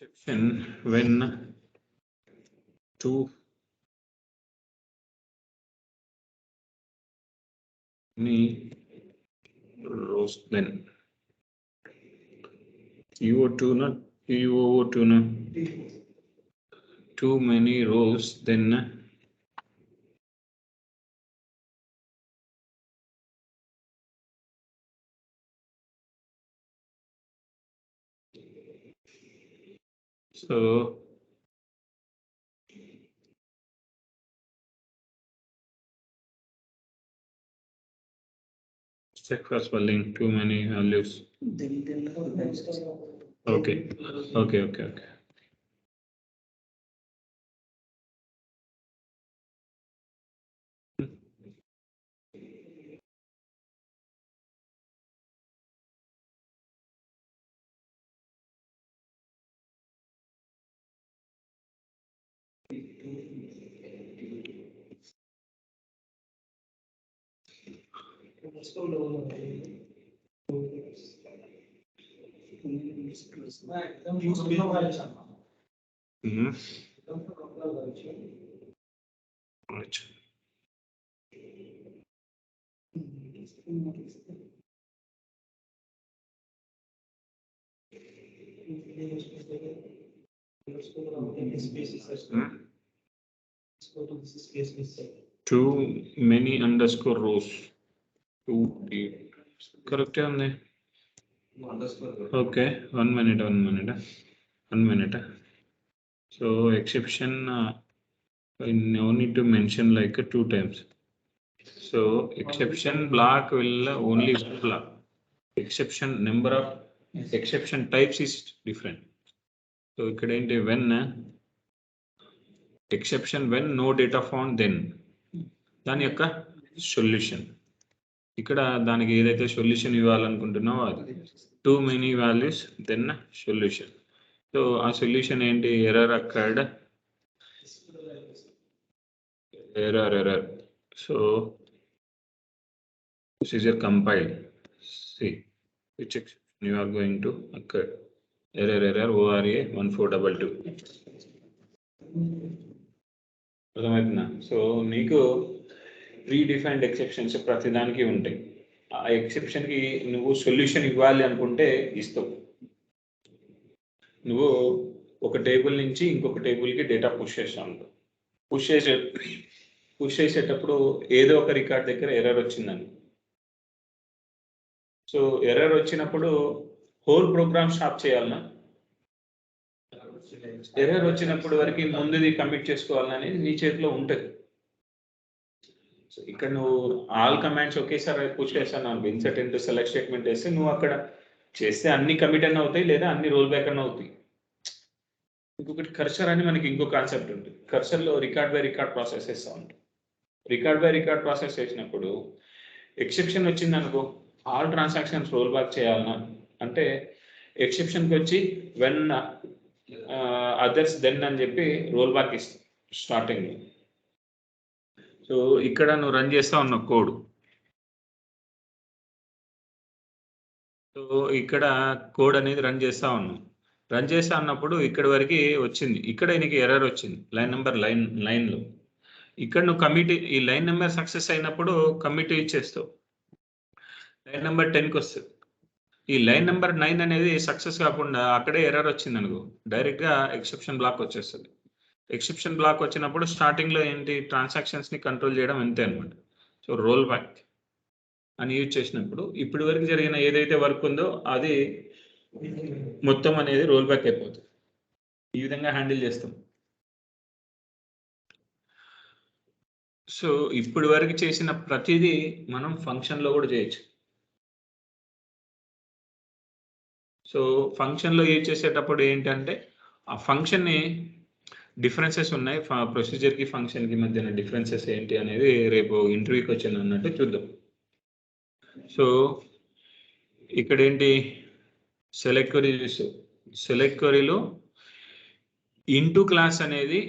exception when 2 many rows, then UO2 not UO2 no, too many rows, then so check for spelling too many values. Okay. Right. Too many underscore rows. Correct on there. Okay, one minute. So exception I no need to mention like 2 times. So exception block will only one block. Exception number of exception types is different. So ikkada enti when exception when no data found then దాని యొక్క solution ఇక్కడ దానికి ఏదైతే solution ఇవ్వాలనుకుంటున్నావో అది too many values then solution. So ఆ solution ఏంటి? Error occurred, error. So this is your compiled. See which exception you are going to occur. Error ORA 1422. అర్థమవుతుందా? సో నీకు ప్రీ డిఫైన్డ్ ఎక్సెప్షన్స్ ప్రతిదానికి ఉంటాయి. ఆ ఎక్సెప్షన్కి నువ్వు సొల్యూషన్ ఇవ్వాలి అనుకుంటే ఇస్తావు. నువ్వు ఒక టేబుల్ నుంచి ఇంకొక టేబుల్కి డేటా పుష్ చేస్తా ఉంటావు. పుష్ చేసేటప్పుడు ఏదో ఒక రికార్డ్ దగ్గర ఎర్రర్ వచ్చిందని. సో ఎర్రర్ వచ్చినప్పుడు హోల్ ప్రోగ్రామ్ స్టాప్ చేయాలన్నా, ఎర్రర్ వచ్చినప్పుడు వరకు ముందుది కమిట్ చేసుకోవాలనేది నీ చేతిలో ఉంటుంది. సో ఇక్కడ నువ్వు ఆల్ కమాండ్స్ ఒకేసారి పుష్ చేస్తాను అనుకో, ఇన్సర్ట్ ఇంటూ సెలెక్ట్ స్టేట్మెంట్ వేస్తే నువ్వు అక్కడ చేస్తే అన్ని కమిట్ అన్న అవుతాయి లేదా అన్ని రోల్ బ్యాక్ అన్న అవుతాయి. ఇంకొకటి కర్సర్ అని మనకి ఇంకో కాన్సెప్ట్ ఉంటుంది. కర్సర్లో రికార్డ్ బై రికార్డ్ ప్రాసెస్ చేస్తూ ఉంటాం. రికార్డ్ బై రికార్డ్ ప్రాసెస్ చేసినప్పుడు ఎక్సెప్షన్ వచ్చింది అనుకో, ఆల్ ట్రాన్సాక్షన్స్ రోల్ బ్యాక్ చేయాలన్నా అంటే ఎక్సెప్షన్కి వచ్చి వెన్ అదర్స్ దెన్ అని చెప్పి రోల్ బ్యాక్ ఇస్తాం స్టార్టింగ్లో. సో ఇక్కడ నువ్వు రన్ చేస్తా ఉన్నావు కోడ్. సో ఇక్కడ కోడ్ అనేది రన్ చేస్తా ఉన్నావు. రన్ చేస్తా ఉన్నప్పుడు ఇక్కడ వరకు వచ్చింది, ఇక్కడ నీకు ఎర్రర్ వచ్చింది లైన్ నెంబర్ లైన్లో. ఇక్కడ నువ్వు కమిట్ ఈ లైన్ నెంబర్ సక్సెస్ అయినప్పుడు కమిట్ ఇచ్చేస్తావు, లైన్ నెంబర్ 10కి వస్తుంది. ఈ లైన్ నెంబర్ 9 అనేది సక్సెస్ కాకుండా అక్కడే ఎర్రర్ వచ్చింది అనుకో, డైరెక్ట్గా ఎక్సెప్షన్ బ్లాక్ వచ్చేస్తుంది. ఎక్సెప్షన్ బ్లాక్ వచ్చినప్పుడు స్టార్టింగ్లో ఏంటి ట్రాన్సాక్షన్స్ని కంట్రోల్ చేయడం అంతే అనమాట. సో రోల్ బ్యాక్ అని యూజ్ చేసినప్పుడు ఇప్పటి వరకు జరిగిన ఏదైతే వర్క్ ఉందో అది మొత్తం అనేది రోల్ బ్యాక్ అయిపోతుంది. ఈ విధంగా హ్యాండిల్ చేస్తాం. సో ఇప్పటి వరకు చేసిన ప్రతిదీ మనం ఫంక్షన్లో కూడా చేయొచ్చు. సో ఫంక్షన్లో యూజ్ చేసేటప్పుడు ఏంటంటే ఆ ఫంక్షన్ని డిఫరెన్సెస్ ఉన్నాయి, ప్రొసీజర్కి ఫంక్షన్కి మధ్యన డిఫరెన్సెస్ ఏంటి అనేది రేపు ఇంటర్వ్యూకి వచ్చాను అన్నట్టు చూద్దాం. సో ఇక్కడ ఏంటి సెలెక్ట్ క్వరీ చూస్తూ, సెలెక్ట్ క్వరీలో ఇంటూ క్లాస్ అనేది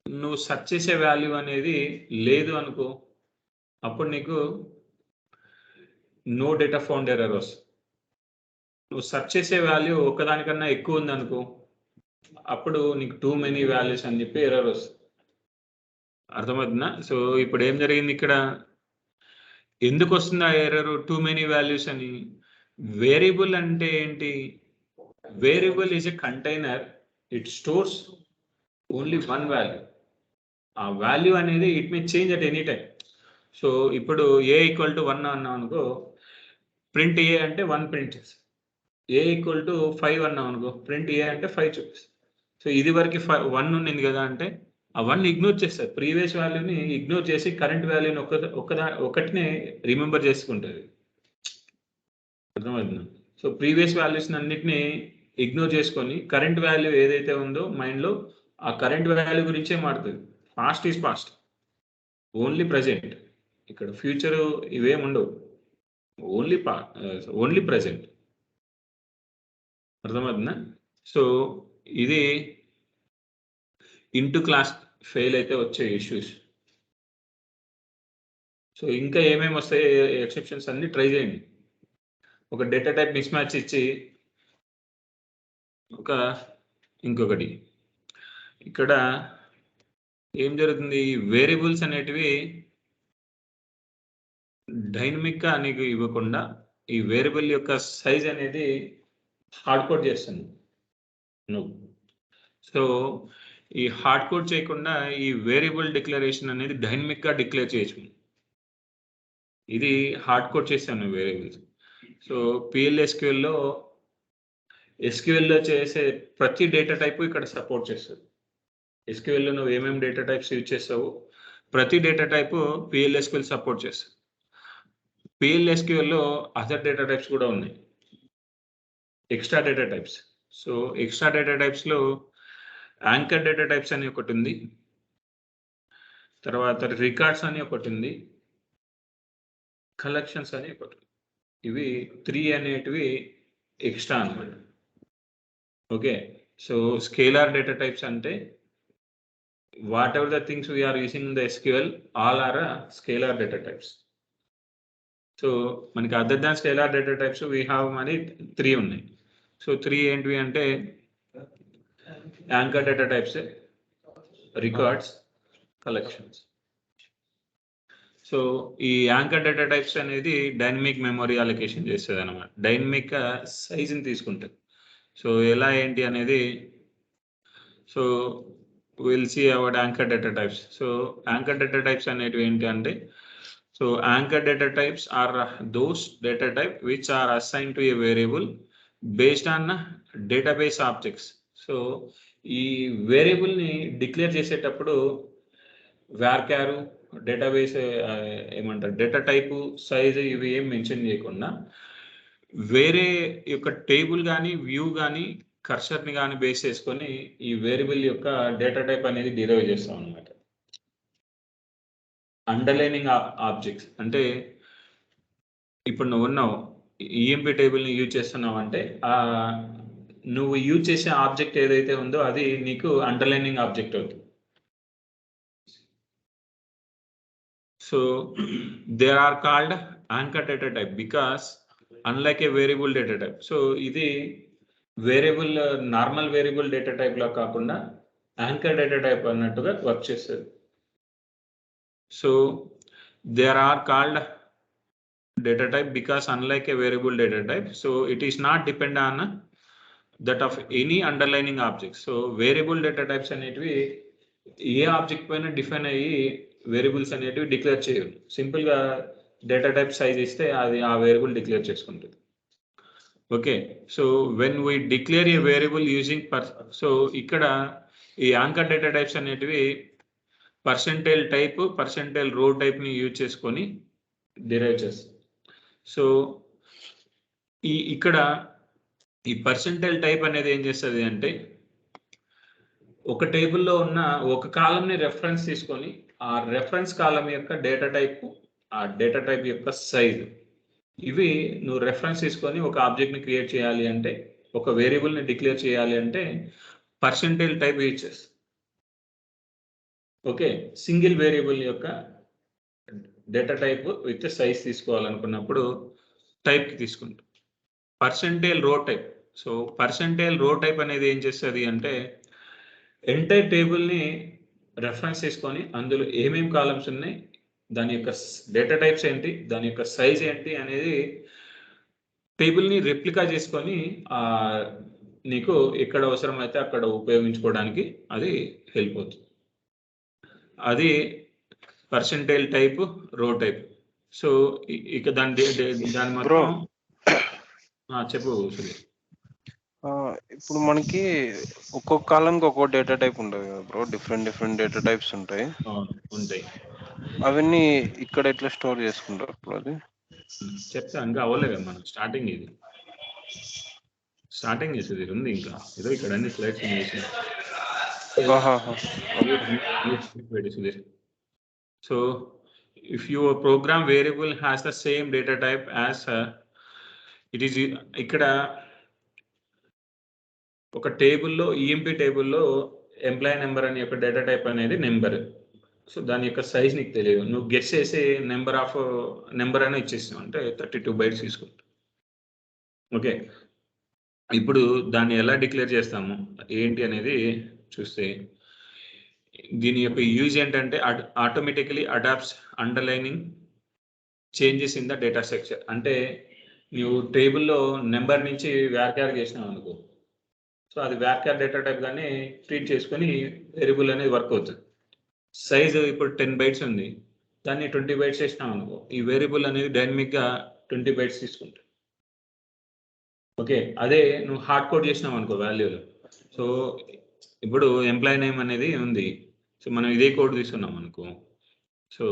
నువ్వు సెర్చ్ చేసే వాల్యూ అనేది లేదు అనుకో, అప్పుడు నీకు నో డేటా ఫౌండ్ ఎర్రర్ వస్తుంది. నువ్వు సెర్చ్ చేసే వాల్యూ ఒకదానికన్నా ఎక్కువ ఉంది అనుకో, అప్పుడు నీకు టూ మెనీ వాల్యూస్ అని చెప్పి ఎర్రర్ వస్తుంది. అర్థమవుతుందా? సో ఇప్పుడు ఏం జరిగింది ఇక్కడ, ఎందుకు వస్తుంది ఆ ఎర్రర్ టూ మెనీ వాల్యూస్ అని? వేరియబుల్ అంటే ఏంటి? Variable is a container, it stores only one value. ఆ వాల్యూ అనేది it may change at any time. So ఇప్పుడు ఏ ఈక్వల్ టు 1 అన్నాం అనుకో, ప్రింట్ ఏ అంటే 1 ప్రింట్ చేస్తాం. ఏ ఈక్వల్ టు 5 అన్నాం అనుకో, ప్రింట్ ఏ అంటే 5 చూపిస్తాం. సో ఇది వరకు 1 ఉండింది కదా అంటే ఆ 1 ఇగ్నోర్ చేస్తారు, ప్రీవియస్ వాల్యూని ఇగ్నోర్ చేసి కరెంట్ వాల్యూని ఒకటినే రిమెంబర్ చేసుకుంటుంది. అర్థమవుతుంది? సో ప్రీవియస్ వాల్యూస్ని అన్నిటిని ఇగ్నోర్ చేసుకొని కరెంట్ వాల్యూ ఏదైతే ఉందో మైండ్లో ఆ కరెంట్ వాల్యూ గురించే మారుతుంది. Past is past, only present. ఇక్కడ ఫ్యూచర్ ఇవేం ఉండవు, ఓన్లీ ప్రజెంట్. అర్థమవుతుందా? సో ఇది ఇంటూ క్లాస్ ఫెయిల్ అయితే వచ్చే ఇష్యూస్. సో ఇంకా ఏమేమి వస్తాయి ఎక్సెప్షన్స్ అన్ని ట్రై చేయండి. ఒక డేటా టైప్ మిస్ మ్యాచ్ ఇచ్చి ఇంకొకటి ఇక్కడ ఏం జరుగుతుంది, వేరియబుల్స్ అనేటివి డైనమిక్గా నీకు ఇవ్వకుండా ఈ వేరియబుల్ యొక్క సైజ్ అనేది హార్డ్ కోడ్ చేస్తుంది నువ్వు. సో ఈ హార్డ్ కోడ్ చేయకుండా ఈ వేరియబుల్ డిక్లరేషన్ అనేది డైనమిక్గా డిక్లేర్ చేయొచ్చు. ఇది హార్డ్ కోడ్ చేశాను వేరియబుల్స్. సో PLSQLలో SQL లో చేసే ప్రతి డేటా టైప్ ఇక్కడ సపోర్ట్ చేస్తుంది. SQL లో నువ్వు ఏమేమి డేటా టైప్స్ యూజ్ చేస్తావు, ప్రతి డేటా టైప్ PLSQL సపోర్ట్ చేస్తుంది. PLSQL లో అదర్ డేటా టైప్స్ కూడా ఉన్నాయి, extra data types. So extra data types లో యాంకర్ డేటా టైప్స్ అని ఒకటి ఉంది, తర్వాత రికార్డ్స్ అని ఒకటి ఉంది, కలెక్షన్స్ అని ఒకటి. ఇవి 3 అనేటివి ఎక్స్ట్రా అన్నమాట. Okay, so scalar data types అంటే whatever the things we are using in the SQL all are scalar data types. So మనకి other than scalar data types we have మరి 3 ఉన్నాయి. సో 3 ఏంటివి అంటే anchor data types, records, collections. So ఈ anchor data types అనేది dynamic memory allocation చేస్తుంది అనమాట, dynamic సైజ్ని తీసుకుంటుంది. సో ఎలా ఏంటి అనేది, so will see our anchor data types. So anchor data types అనేటివి ఏంటి అంటే, so anchor data types are those data type which are assign to a variable based on database objects. So ఈ వేరియబుల్ని declare చేసేటప్పుడు వార్క్యారు, database ఏమంటారు, data type, size ఇవి ఏం మెన్షన్ చేయకుండా వేరే యొక్క టేబుల్ కానీ వ్యూ కానీ కర్సర్ని కానీ బేస్ చేసుకొని ఈ వేరియబుల్ యొక్క డేటా టైప్ అనేది డిరైవ్ చేస్తాం అనమాట. అండర్లైనింగ్ ఆబ్జెక్ట్స్ అంటే ఇప్పుడు నువ్వు ఉన్నావు ఈఎంపీ టేబుల్ని యూజ్ చేస్తున్నావు అంటే నువ్వు యూజ్ చేసే ఆబ్జెక్ట్ ఏదైతే ఉందో అది నీకు అండర్లైనింగ్ ఆబ్జెక్ట్ అవుతుంది. So there are called anchor data type because unlike a variable data type. So ఇది variable normal variable data type లా కాకుండా యాంకర్ డేటా టైప్ అన్నట్టుగా వర్క్ చేస్తుంది. So there are called data type because unlike a variable data type, so it is not depend on that of any underlying object. So variable data types అనేటివి ఏ object పైన define అయ్యి variables అనేటివి declare చేయవు. సింపుల్గా data type size ఇస్తే అది ఆ variable declare చేసుకుంటుంది. Okay, so when we declare a variable using so ఇక్కడ ఈ యాంకర్ డేటా టైప్స్ అనేటివి పర్సెంటైల్ టైప్, పర్సెంటైల్ రో టైప్ని యూజ్ చేసుకొని డిరైవ్ చేస్తాం. సో ఇక్కడ ఈ పర్సెంటైల్ టైప్ అనేది ఏం చేస్తుంది అంటే ఒక టేబుల్లో ఉన్న ఒక కాలంని రెఫరెన్స్ తీసుకొని ఆ రెఫరెన్స్ కాలం యొక్క డేటా టైప్, ఆ డేటా టైప్ యొక్క సైజు, ఇవి నువ్వు రెఫరెన్స్ తీసుకొని ఒక ఆబ్జెక్ట్ని క్రియేట్ చేయాలి అంటే, ఒక వేరియబుల్ని డిక్లేర్ చేయాలి అంటే పర్సెంటైల్ టైప్ యూజ్ చేస్తాం. ఓకే, సింగిల్ వేరియబుల్ యొక్క డేటా టైప్ విత్ సైజ్ తీసుకోవాలనుకున్నప్పుడు టైప్కి తీసుకుంటాం. పర్సెంటైల్ రో టైప్. సో పర్సెంటైల్ రో టైప్ అనేది ఏం చేస్తుంది అంటే ఎంటైర్ టేబుల్ని రెఫరెన్స్ చేసుకొని అందులో ఏమేమి కాలమ్స్ ఉన్నాయి, దాని యొక్క డేటా టైప్స్ ఏంటి, దాని యొక్క సైజ్ ఏంటి అనేది టేబుల్ని రెప్లికా చేసుకొని నీకు ఎక్కడ అవసరమైతే అక్కడ ఉపయోగించుకోవడానికి అది హెల్ప్ అవుతుంది. అది పర్సెంటైల్ టైప్, రో టైప్. సో ఇక దాని మొత్తం చెప్పు సుధీర్. ఇప్పుడు మనకి ఒక్కొక్క కాలంకి ఒక్కో డేటా టైప్ ఉంటుంది కదా బ్రో, డిఫరెంట్ డేటా టైప్స్ ఉంటాయి. ఉంటాయి. అవన్నీ ఇక్కడ ఎట్లా స్టోర్ చేసుకుంటారు ఇప్పుడు? అది చెప్తా, ఇంకా అవ్వలేదు కదా మనం స్టార్టింగ్. ఇది స్టార్టింగ్ చేసేది ఉంది, ఇంకా ఏదో ఇక్కడ అన్ని స్లైడ్స్ ఉన్నాయి. So if your program variable has the same data type as it is, ఇక్కడ ఒక టేబుల్లో, ఈఎంపీ టేబుల్లో ఎంప్లాయీ నెంబర్ అనే ఒక డేటా టైప్ అనేది నెంబర్. సో దాని యొక్క సైజ్ నీకు తెలియదు, నువ్వు గెస్ చేసే నెంబర్ అని ఇచ్చేస్తావు, అంటే 32 bytes తీసుకుంటావు. ఓకే, ఇప్పుడు దాన్ని ఎలా డిక్లేర్ చేస్తాము ఏంటి అనేది చూస్తే, దీని యొక్క యూజ్ ఏంటంటే automatically adapts underlining changes in the data structure. అంటే నువ్వు టేబుల్లో నెంబర్ నుంచి వ్యార్క్యార్ చేసినావు అనుకో, సో అది వ్యార్క్యార్ డేటా టైప్ కానీ ట్రీట్ చేసుకొని వేరియబుల్ అనేది వర్క్ అవుతుంది. సైజ్ ఇప్పుడు 10 bytes ఉంది, దాన్ని 20 bytes చేసినాం అనుకో, ఈ వేరియబుల్ అనేది డైనమిక్గా 20 bytes తీసుకుంటుంది. ఓకే, అదే నువ్వు హార్డ్ కోడ్ చేసినావు అనుకో వాల్యూలు. సో ఇప్పుడు ఎంప్లాయీ నేమ్ అనేది ఉంది, సో మనం ఇదే కోడ్ తీసుకున్నాం అనుకో, సో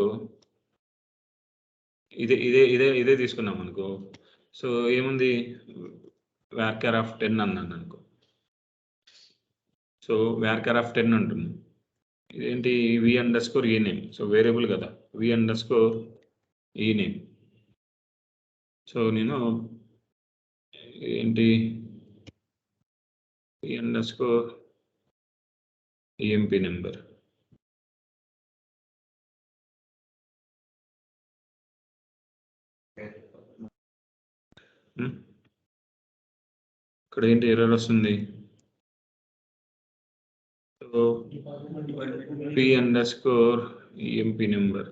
ఇదే తీసుకున్నాం అనుకో, సో ఏముంది varchar of 10 అన్నాను అనుకో, సో varchar of 10 ఉంటుంది. ఇదేంటి v_e నేమ్, సో వేరియబుల్ కదా, v_e నేమ్. సో నేను ఏంటి v_emp నెంబర్, ఇక్కడ ఏంటి ఎర్రర్ వస్తుంది, సో p_emp నెంబర్.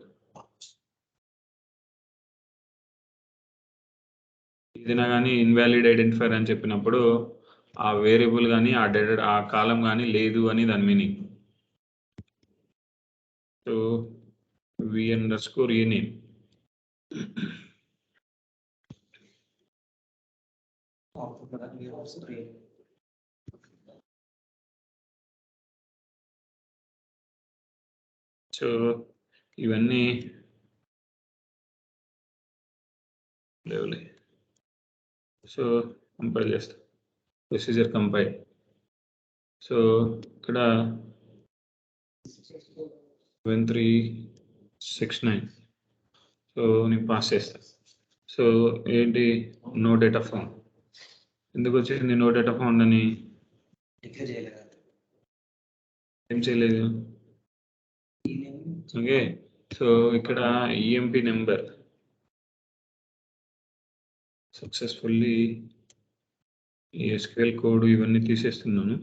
ఏదైనా కానీ ఇన్వాలిడ్ ఐడెంటిఫైర్ అని చెప్పినప్పుడు ఆ వేరియబుల్ కానీ ఆ కాలం కానీ లేదు అని దాని meaning. So v_e name. So ఇవన్నీ లేవులే. సో కంపైల్ చేస్తా, ప్రొసీజర్ కంపైల్. సో ఇక్కడ 7369, సో నేను పాస్ చేస్తా. సో ఏంటి నో డేటా ఫౌండ్, ఎందుకు వచ్చింది నో డేటా ఫౌండ్ అని? ఏం చేయలేదు. ఓకే, సో ఇక్కడ EMP number successfully SQL code ఇవన్నీ తీసేస్తున్నాను.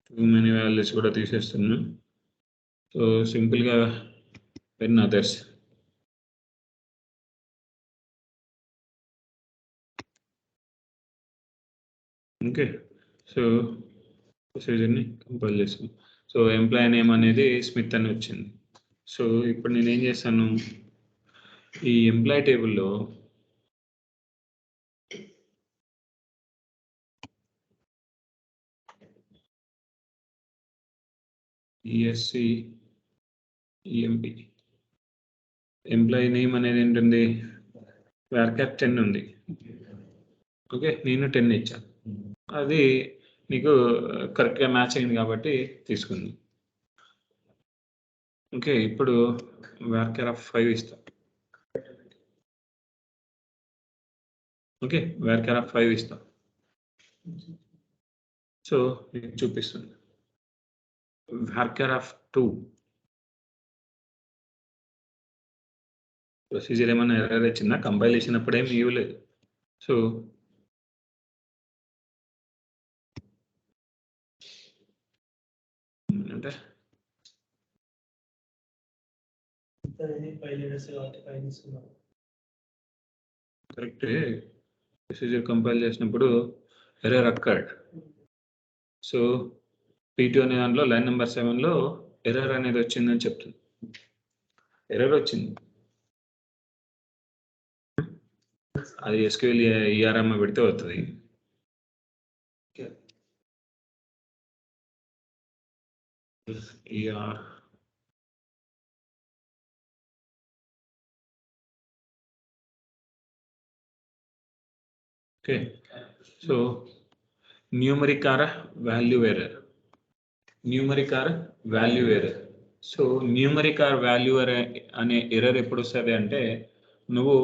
టూ మెనీ వాల్యూస్ కూడా తీసేస్తున్నాను. సో సింపుల్గా పెన్ అదర్స్. ఓకే, సో ప్రొసీజర్ని కంపైల్ చేస్తాను. సో ఎంప్లాయీ నేమ్ అనేది స్మిత్ అని వచ్చింది. సో ఇప్పుడు నేను ఏం చేస్తాను, ఈ ఎంప్లాయీ టేబుల్లో EMP ఎంప్లాయీ నేమ్ అనేది ఏంటుంది, varchar 10 ఉంది. ఓకే, నేను 10 ఇచ్చాను, అది నీకు కరెక్ట్గా మ్యాచ్ అయింది కాబట్టి తీసుకుంది. ఓకే, ఇప్పుడు varchar of 5 ఇస్తా. ఓకే, varchar of 5 ఇస్తా. సో నేను చూపిస్తుంది varchar of 2. ప్రొసీజర్ ఏమైనా ఎర్రర్ వచ్చిందా? కంపైల్ చేసినప్పుడు ఏమి ఇవ్వలేదు. సో అంటే కరెక్ట్, ప్రొసీజర్ కంపైల్ చేసినప్పుడు ఎర్రర్ అక్కర్డ్. సో P2 అనే దాంట్లో లైన్ నెంబర్ 7లో ఎర్రర్ అనేది వచ్చిందని చెప్తుంది. ఎర్రర్ వచ్చింది, అది SQL ERM పెడితే వస్తుంది. Okay, so numeric or value error, so numeric or value అనే ఎర్రర్ ఎప్పుడు వస్తుంది అంటే, నువ్వు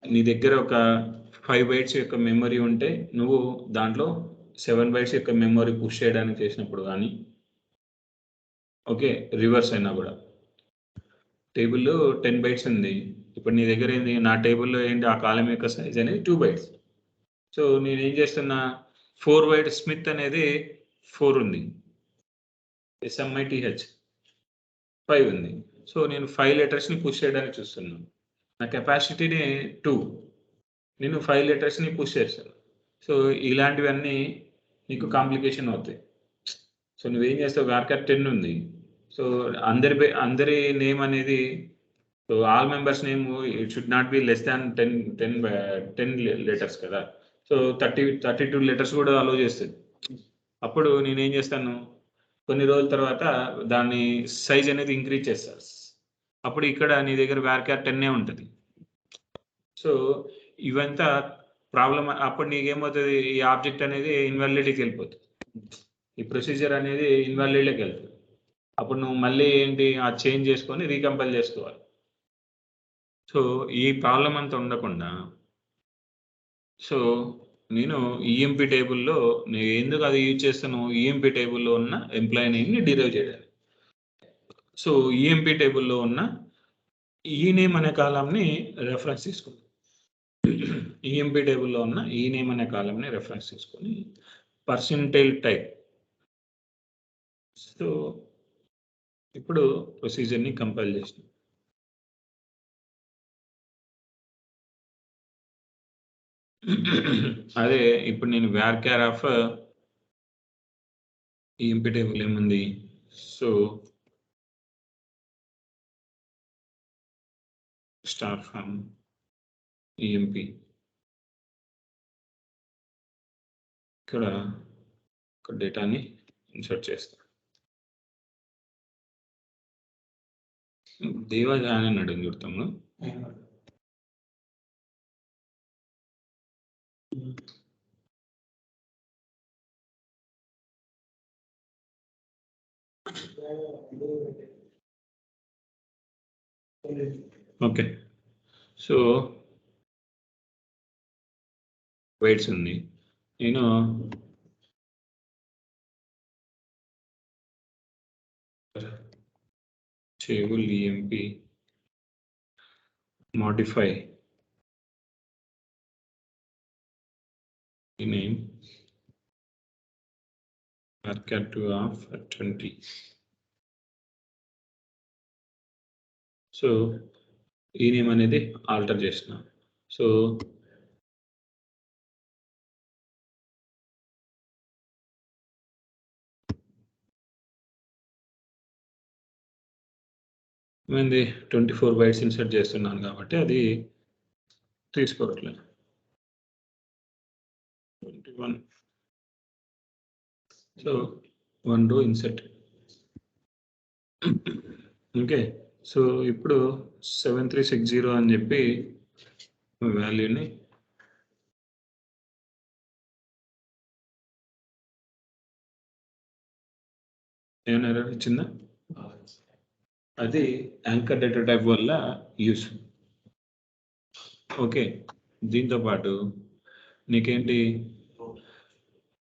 నీ దగ్గర ఒక 5 bytes యొక్క మెమరీ ఉంటే నువ్వు దాంట్లో 7 bytes యొక్క మెమరీ పుష్ చేయడానికి చేసినప్పుడు కానీ, ఓకే రివర్స్ అయినా కూడా, టేబుల్లో 10 bytes ఉంది, ఇప్పుడు నీ దగ్గర ఏంది, నా టేబుల్లో ఏంటి ఆ కాలం యొక్క సైజ్ అనేది 2 bytes. సో నేను ఏం చేస్తున్నా, 4 bytes స్మిత్ అనేది 4 ఉంది, SMITH 5 ఉంది. సో నేను 5 లెటర్స్ని పుష్ చేయడానికి చూస్తున్నాను, నా కెపాసిటీని 2, నేను 5 లెటర్స్ని పుష్ చేస్తాను. సో ఇలాంటివన్నీ నీకు కాంప్లికేషన్ అవుతాయి. సో నువ్వేం చేస్తావు, వ్యార్కార్ 10 ఉంది. సో అందరి నేమ్ అనేది, so all members name it should not be less than 10 letters కదా. సో 32 లెటర్స్ కూడా అలో చేస్తుంది. అప్పుడు నేనేం చేస్తాను, కొన్ని రోజుల తర్వాత దాన్ని సైజ్ అనేది ఇంక్రీజ్ చేస్తారు. అప్పుడు ఇక్కడ నీ దగ్గర వ్యార్కార్ 10 ఉంటుంది. సో ఇవంతా ప్రాబ్లం. అప్పుడు నీకేమవుతుంది, ఈ ఆబ్జెక్ట్ అనేది ఇన్వాలిడిటీకి వెళ్ళిపోతుంది, ఈ ప్రొసీజర్ అనేది ఇన్వాలిడ్లోకి వెళ్తుంది. అప్పుడు నువ్వు మళ్ళీ ఏంటి ఆ చేంజ్ చేసుకొని రీకంపైల్ చేసుకోవాలి. సో ఈ ప్రాబ్లం అంతా ఉండకుండా, సో నేను ఈఎంపీ టేబుల్లో నేను ఎందుకు అది యూజ్ చేస్తాను, ఈఎంపీ టేబుల్లో ఉన్న ఎంప్లాయీ నేమ్ని డిరైవ్ చేయడానికి. సో ఈఎంపీ టేబుల్లో ఉన్న ఈ నేమ్ అనే కాలంని రెఫరెన్స్ తీసుకుంటాం. ఈఎంపీ టేబుల్లో ఉన్న ఈ నేమ్ అనే కాలంని రెఫరెన్స్ తీసుకొని పర్సెంటైల్ టైప్. సో ఇప్పుడు ప్రొసీజర్ని కంపైల్ చేసిన. అదే ఇప్పుడు నేను వ్యార్కార్ ఆఫ్ ఈఎంపీ టేబుల్ ఏముంది, సో స్టార్ ఫ్రమ్ ఈఎంపీ, ఇక్కడ డేటాని ఇన్సర్ట్ చేస్తాను. దేవజాన్ అని అడిగి చూడతాము. ఓకే, సో వెయిట్స్ ఉంది. నేను table emp modify the name varchar2 of 20. So ఈ నేమ్ అనేది ఆల్టర్ చేసిన. సో ఏంది 24 బైట్స్ ఇన్సర్ట్ చేస్తున్నాను కాబట్టి అది తీసుకోవట్లేదు. 21. So 1 row insert. Okay, so ఇప్పుడు 7360 అని చెప్పి వాల్యూని ఏమైనా ఎర్రర్ ఇచ్చిందా, అది యాంకర్ డేటా టైప్ వల్ల యూస్. ఓకే, దీంతో పాటు నీకేంటి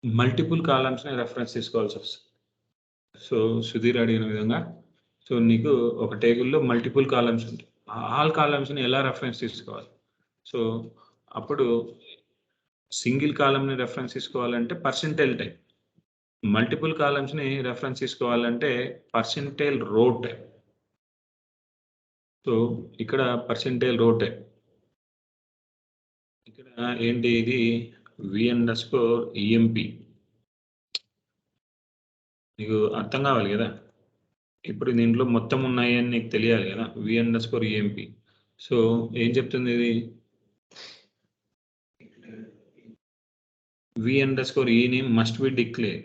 మల్టిపుల్ కాలమ్స్ని రెఫరెన్స్ తీసుకోవాల్సి వస్తుంది. సో సుధీర్ అడిగిన విధంగా, సో నీకు ఒక టేబుల్లో మల్టిపుల్ కాలమ్స్ ఉంటాయి, ఆల్ కాలమ్స్ని ఎలా రెఫరెన్స్ తీసుకోవాలి. సో అప్పుడు సింగిల్ కాలమ్ని రెఫరెన్స్ తీసుకోవాలంటే పర్సెంటైల్ టైప్, మల్టిపుల్ కాలమ్స్ని రెఫరెన్స్ తీసుకోవాలంటే పర్సెంటైల్ రో టైప్. సో ఇక్కడ పర్సెంటైల్ రో టైప్, ఇక్కడ ఏంటి ఇది v_emp. నీకు అర్థం కావాలి కదా, ఇప్పుడు దీంట్లో మొత్తం ఉన్నాయి అని నీకు తెలియాలి కదా, v_emp. సో ఏం చెప్తుంది ఇది, v_ name must be declare.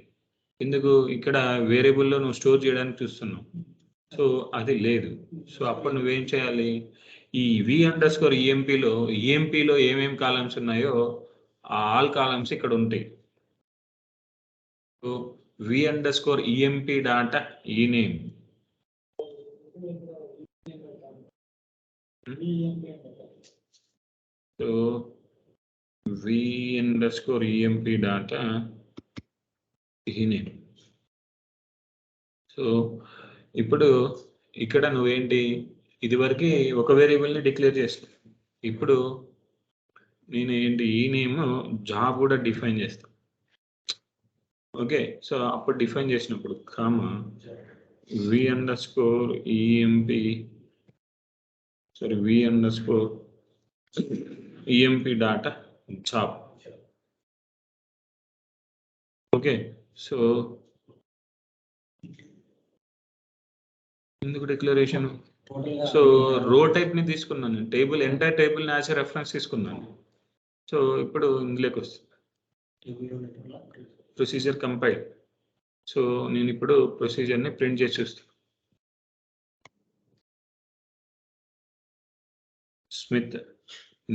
ఎందుకు, ఇక్కడ వేరియబుల్లో నువ్వు స్టోర్ చేయడానికి చూస్తున్నావు, సో అది లేదు. సో అప్పుడు నువ్వేం చేయాలి, ఈ v_empలో ఏమేమి కాలమ్స్ ఉన్నాయో ఆ ఆల్ కాలమ్స్ ఇక్కడ ఉంటాయి. So v_emp data ename, so v_emp data ename. So ఇప్పుడు ఇక్కడ నువ్వేంటి, ఇదివరకు ఒక వేరియబుల్ని డిక్లేర్ చేస్తావు, ఇప్పుడు నేను ఏంటి ఈ నేమ్ జాబ్ కూడా డిఫైన్ చేస్తాను. ఓకే, సో అప్పుడు డిఫైన్ చేసినప్పుడు comma v_emp, sorry v_emp data job. Okay, so ఎందుకు డిక్లరేషన్? సో రో టైప్ ని తీసుకున్నాను, table entire table as reference తీసుకున్నాను. సో ఇప్పుడు ఇందులోకి వస్తుంది ప్రొసీజర్ కంపైల్. సో నేను ఇప్పుడు ప్రొసీజర్ని ప్రింట్ చేసి చూస్తాను. స్మిత్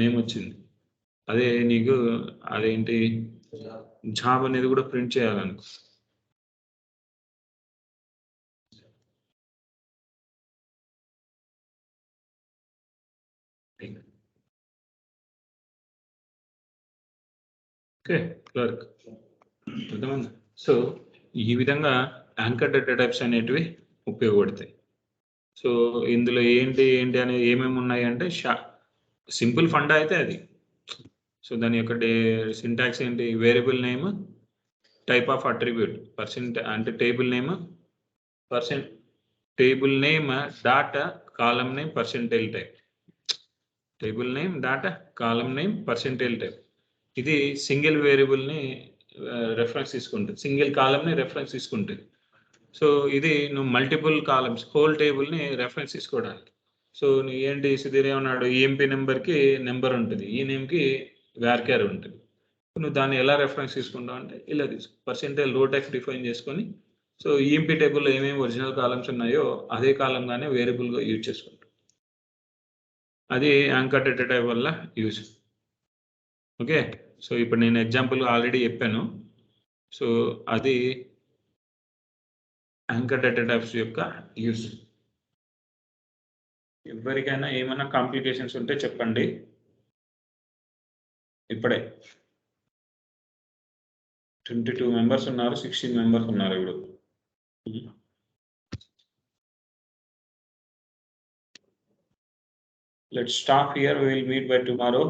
నేమ్ వచ్చింది, అదే నీకు అదేంటి జాబ్ అనేది కూడా ప్రింట్ చేయాలనుకో. ఓకే క్లర్క్ అర్థమైంది. సో ఈ విధంగా యాంకర్ డేటా టైప్స్ అనేటివి ఉపయోగపడతాయి. సో ఇందులో ఏంటి ఏంటి అనేది ఏమేమి ఉన్నాయి అంటే సింపుల్ ఫండా అయితే అది. సో దాని యొక్క సింటాక్స్ ఏంటి? Variable name, type of attribute, percent అంటే table name, table name dot column name percentile type, table name dot column name percentile type. ఇది సింగిల్ వేరియబుల్ని రెఫరెన్స్ తీసుకుంటుంది, సింగిల్ కాలమ్ని రెఫరెన్స్ తీసుకుంటుంది. సో ఇది నువ్వు మల్టిపుల్ కాలమ్స్ హోల్ టేబుల్ని రెఫరెన్స్ తీసుకోవడానికి. సో నువ్వు ఏంటి సుధీర్ ఏమన్నాడు, ఈఎంపీ నెంబర్కి నెంబర్ ఉంటుంది, ఈ నేమ్కి వ్యార్క్యార్ ఉంటుంది. నువ్వు దాన్ని ఎలా రెఫరెన్స్ తీసుకుంటావు అంటే ఇలా తీసుకో, పర్సెంటైల్ రో టైప్ డిఫైన్ చేసుకొని, సో ఈఎంపీ టేబుల్లో ఏమేమి ఒరిజినల్ కాలమ్స్ ఉన్నాయో అదే కాలంగానే వేరియబుల్గా యూజ్ చేసుకుంటాం. అది యాంకర్ డేటా టైప్ వల్ల యూజ్. ఓకే, సో ఇప్పుడు నేను ఎగ్జాంపుల్ ఆల్రెడీ చెప్పాను. సో అది యాంకర్ డేటా టైప్స్ యొక్క యూజ్. ఎవరికైనా ఏమైనా కాంప్లికేషన్స్ ఉంటే చెప్పండి. ఇప్పుడే 22 మెంబర్స్ ఉన్నారు, 16 మెంబర్స్ ఉన్నారు ఇప్పుడు. Let's stop here. We will meet by tomorrow.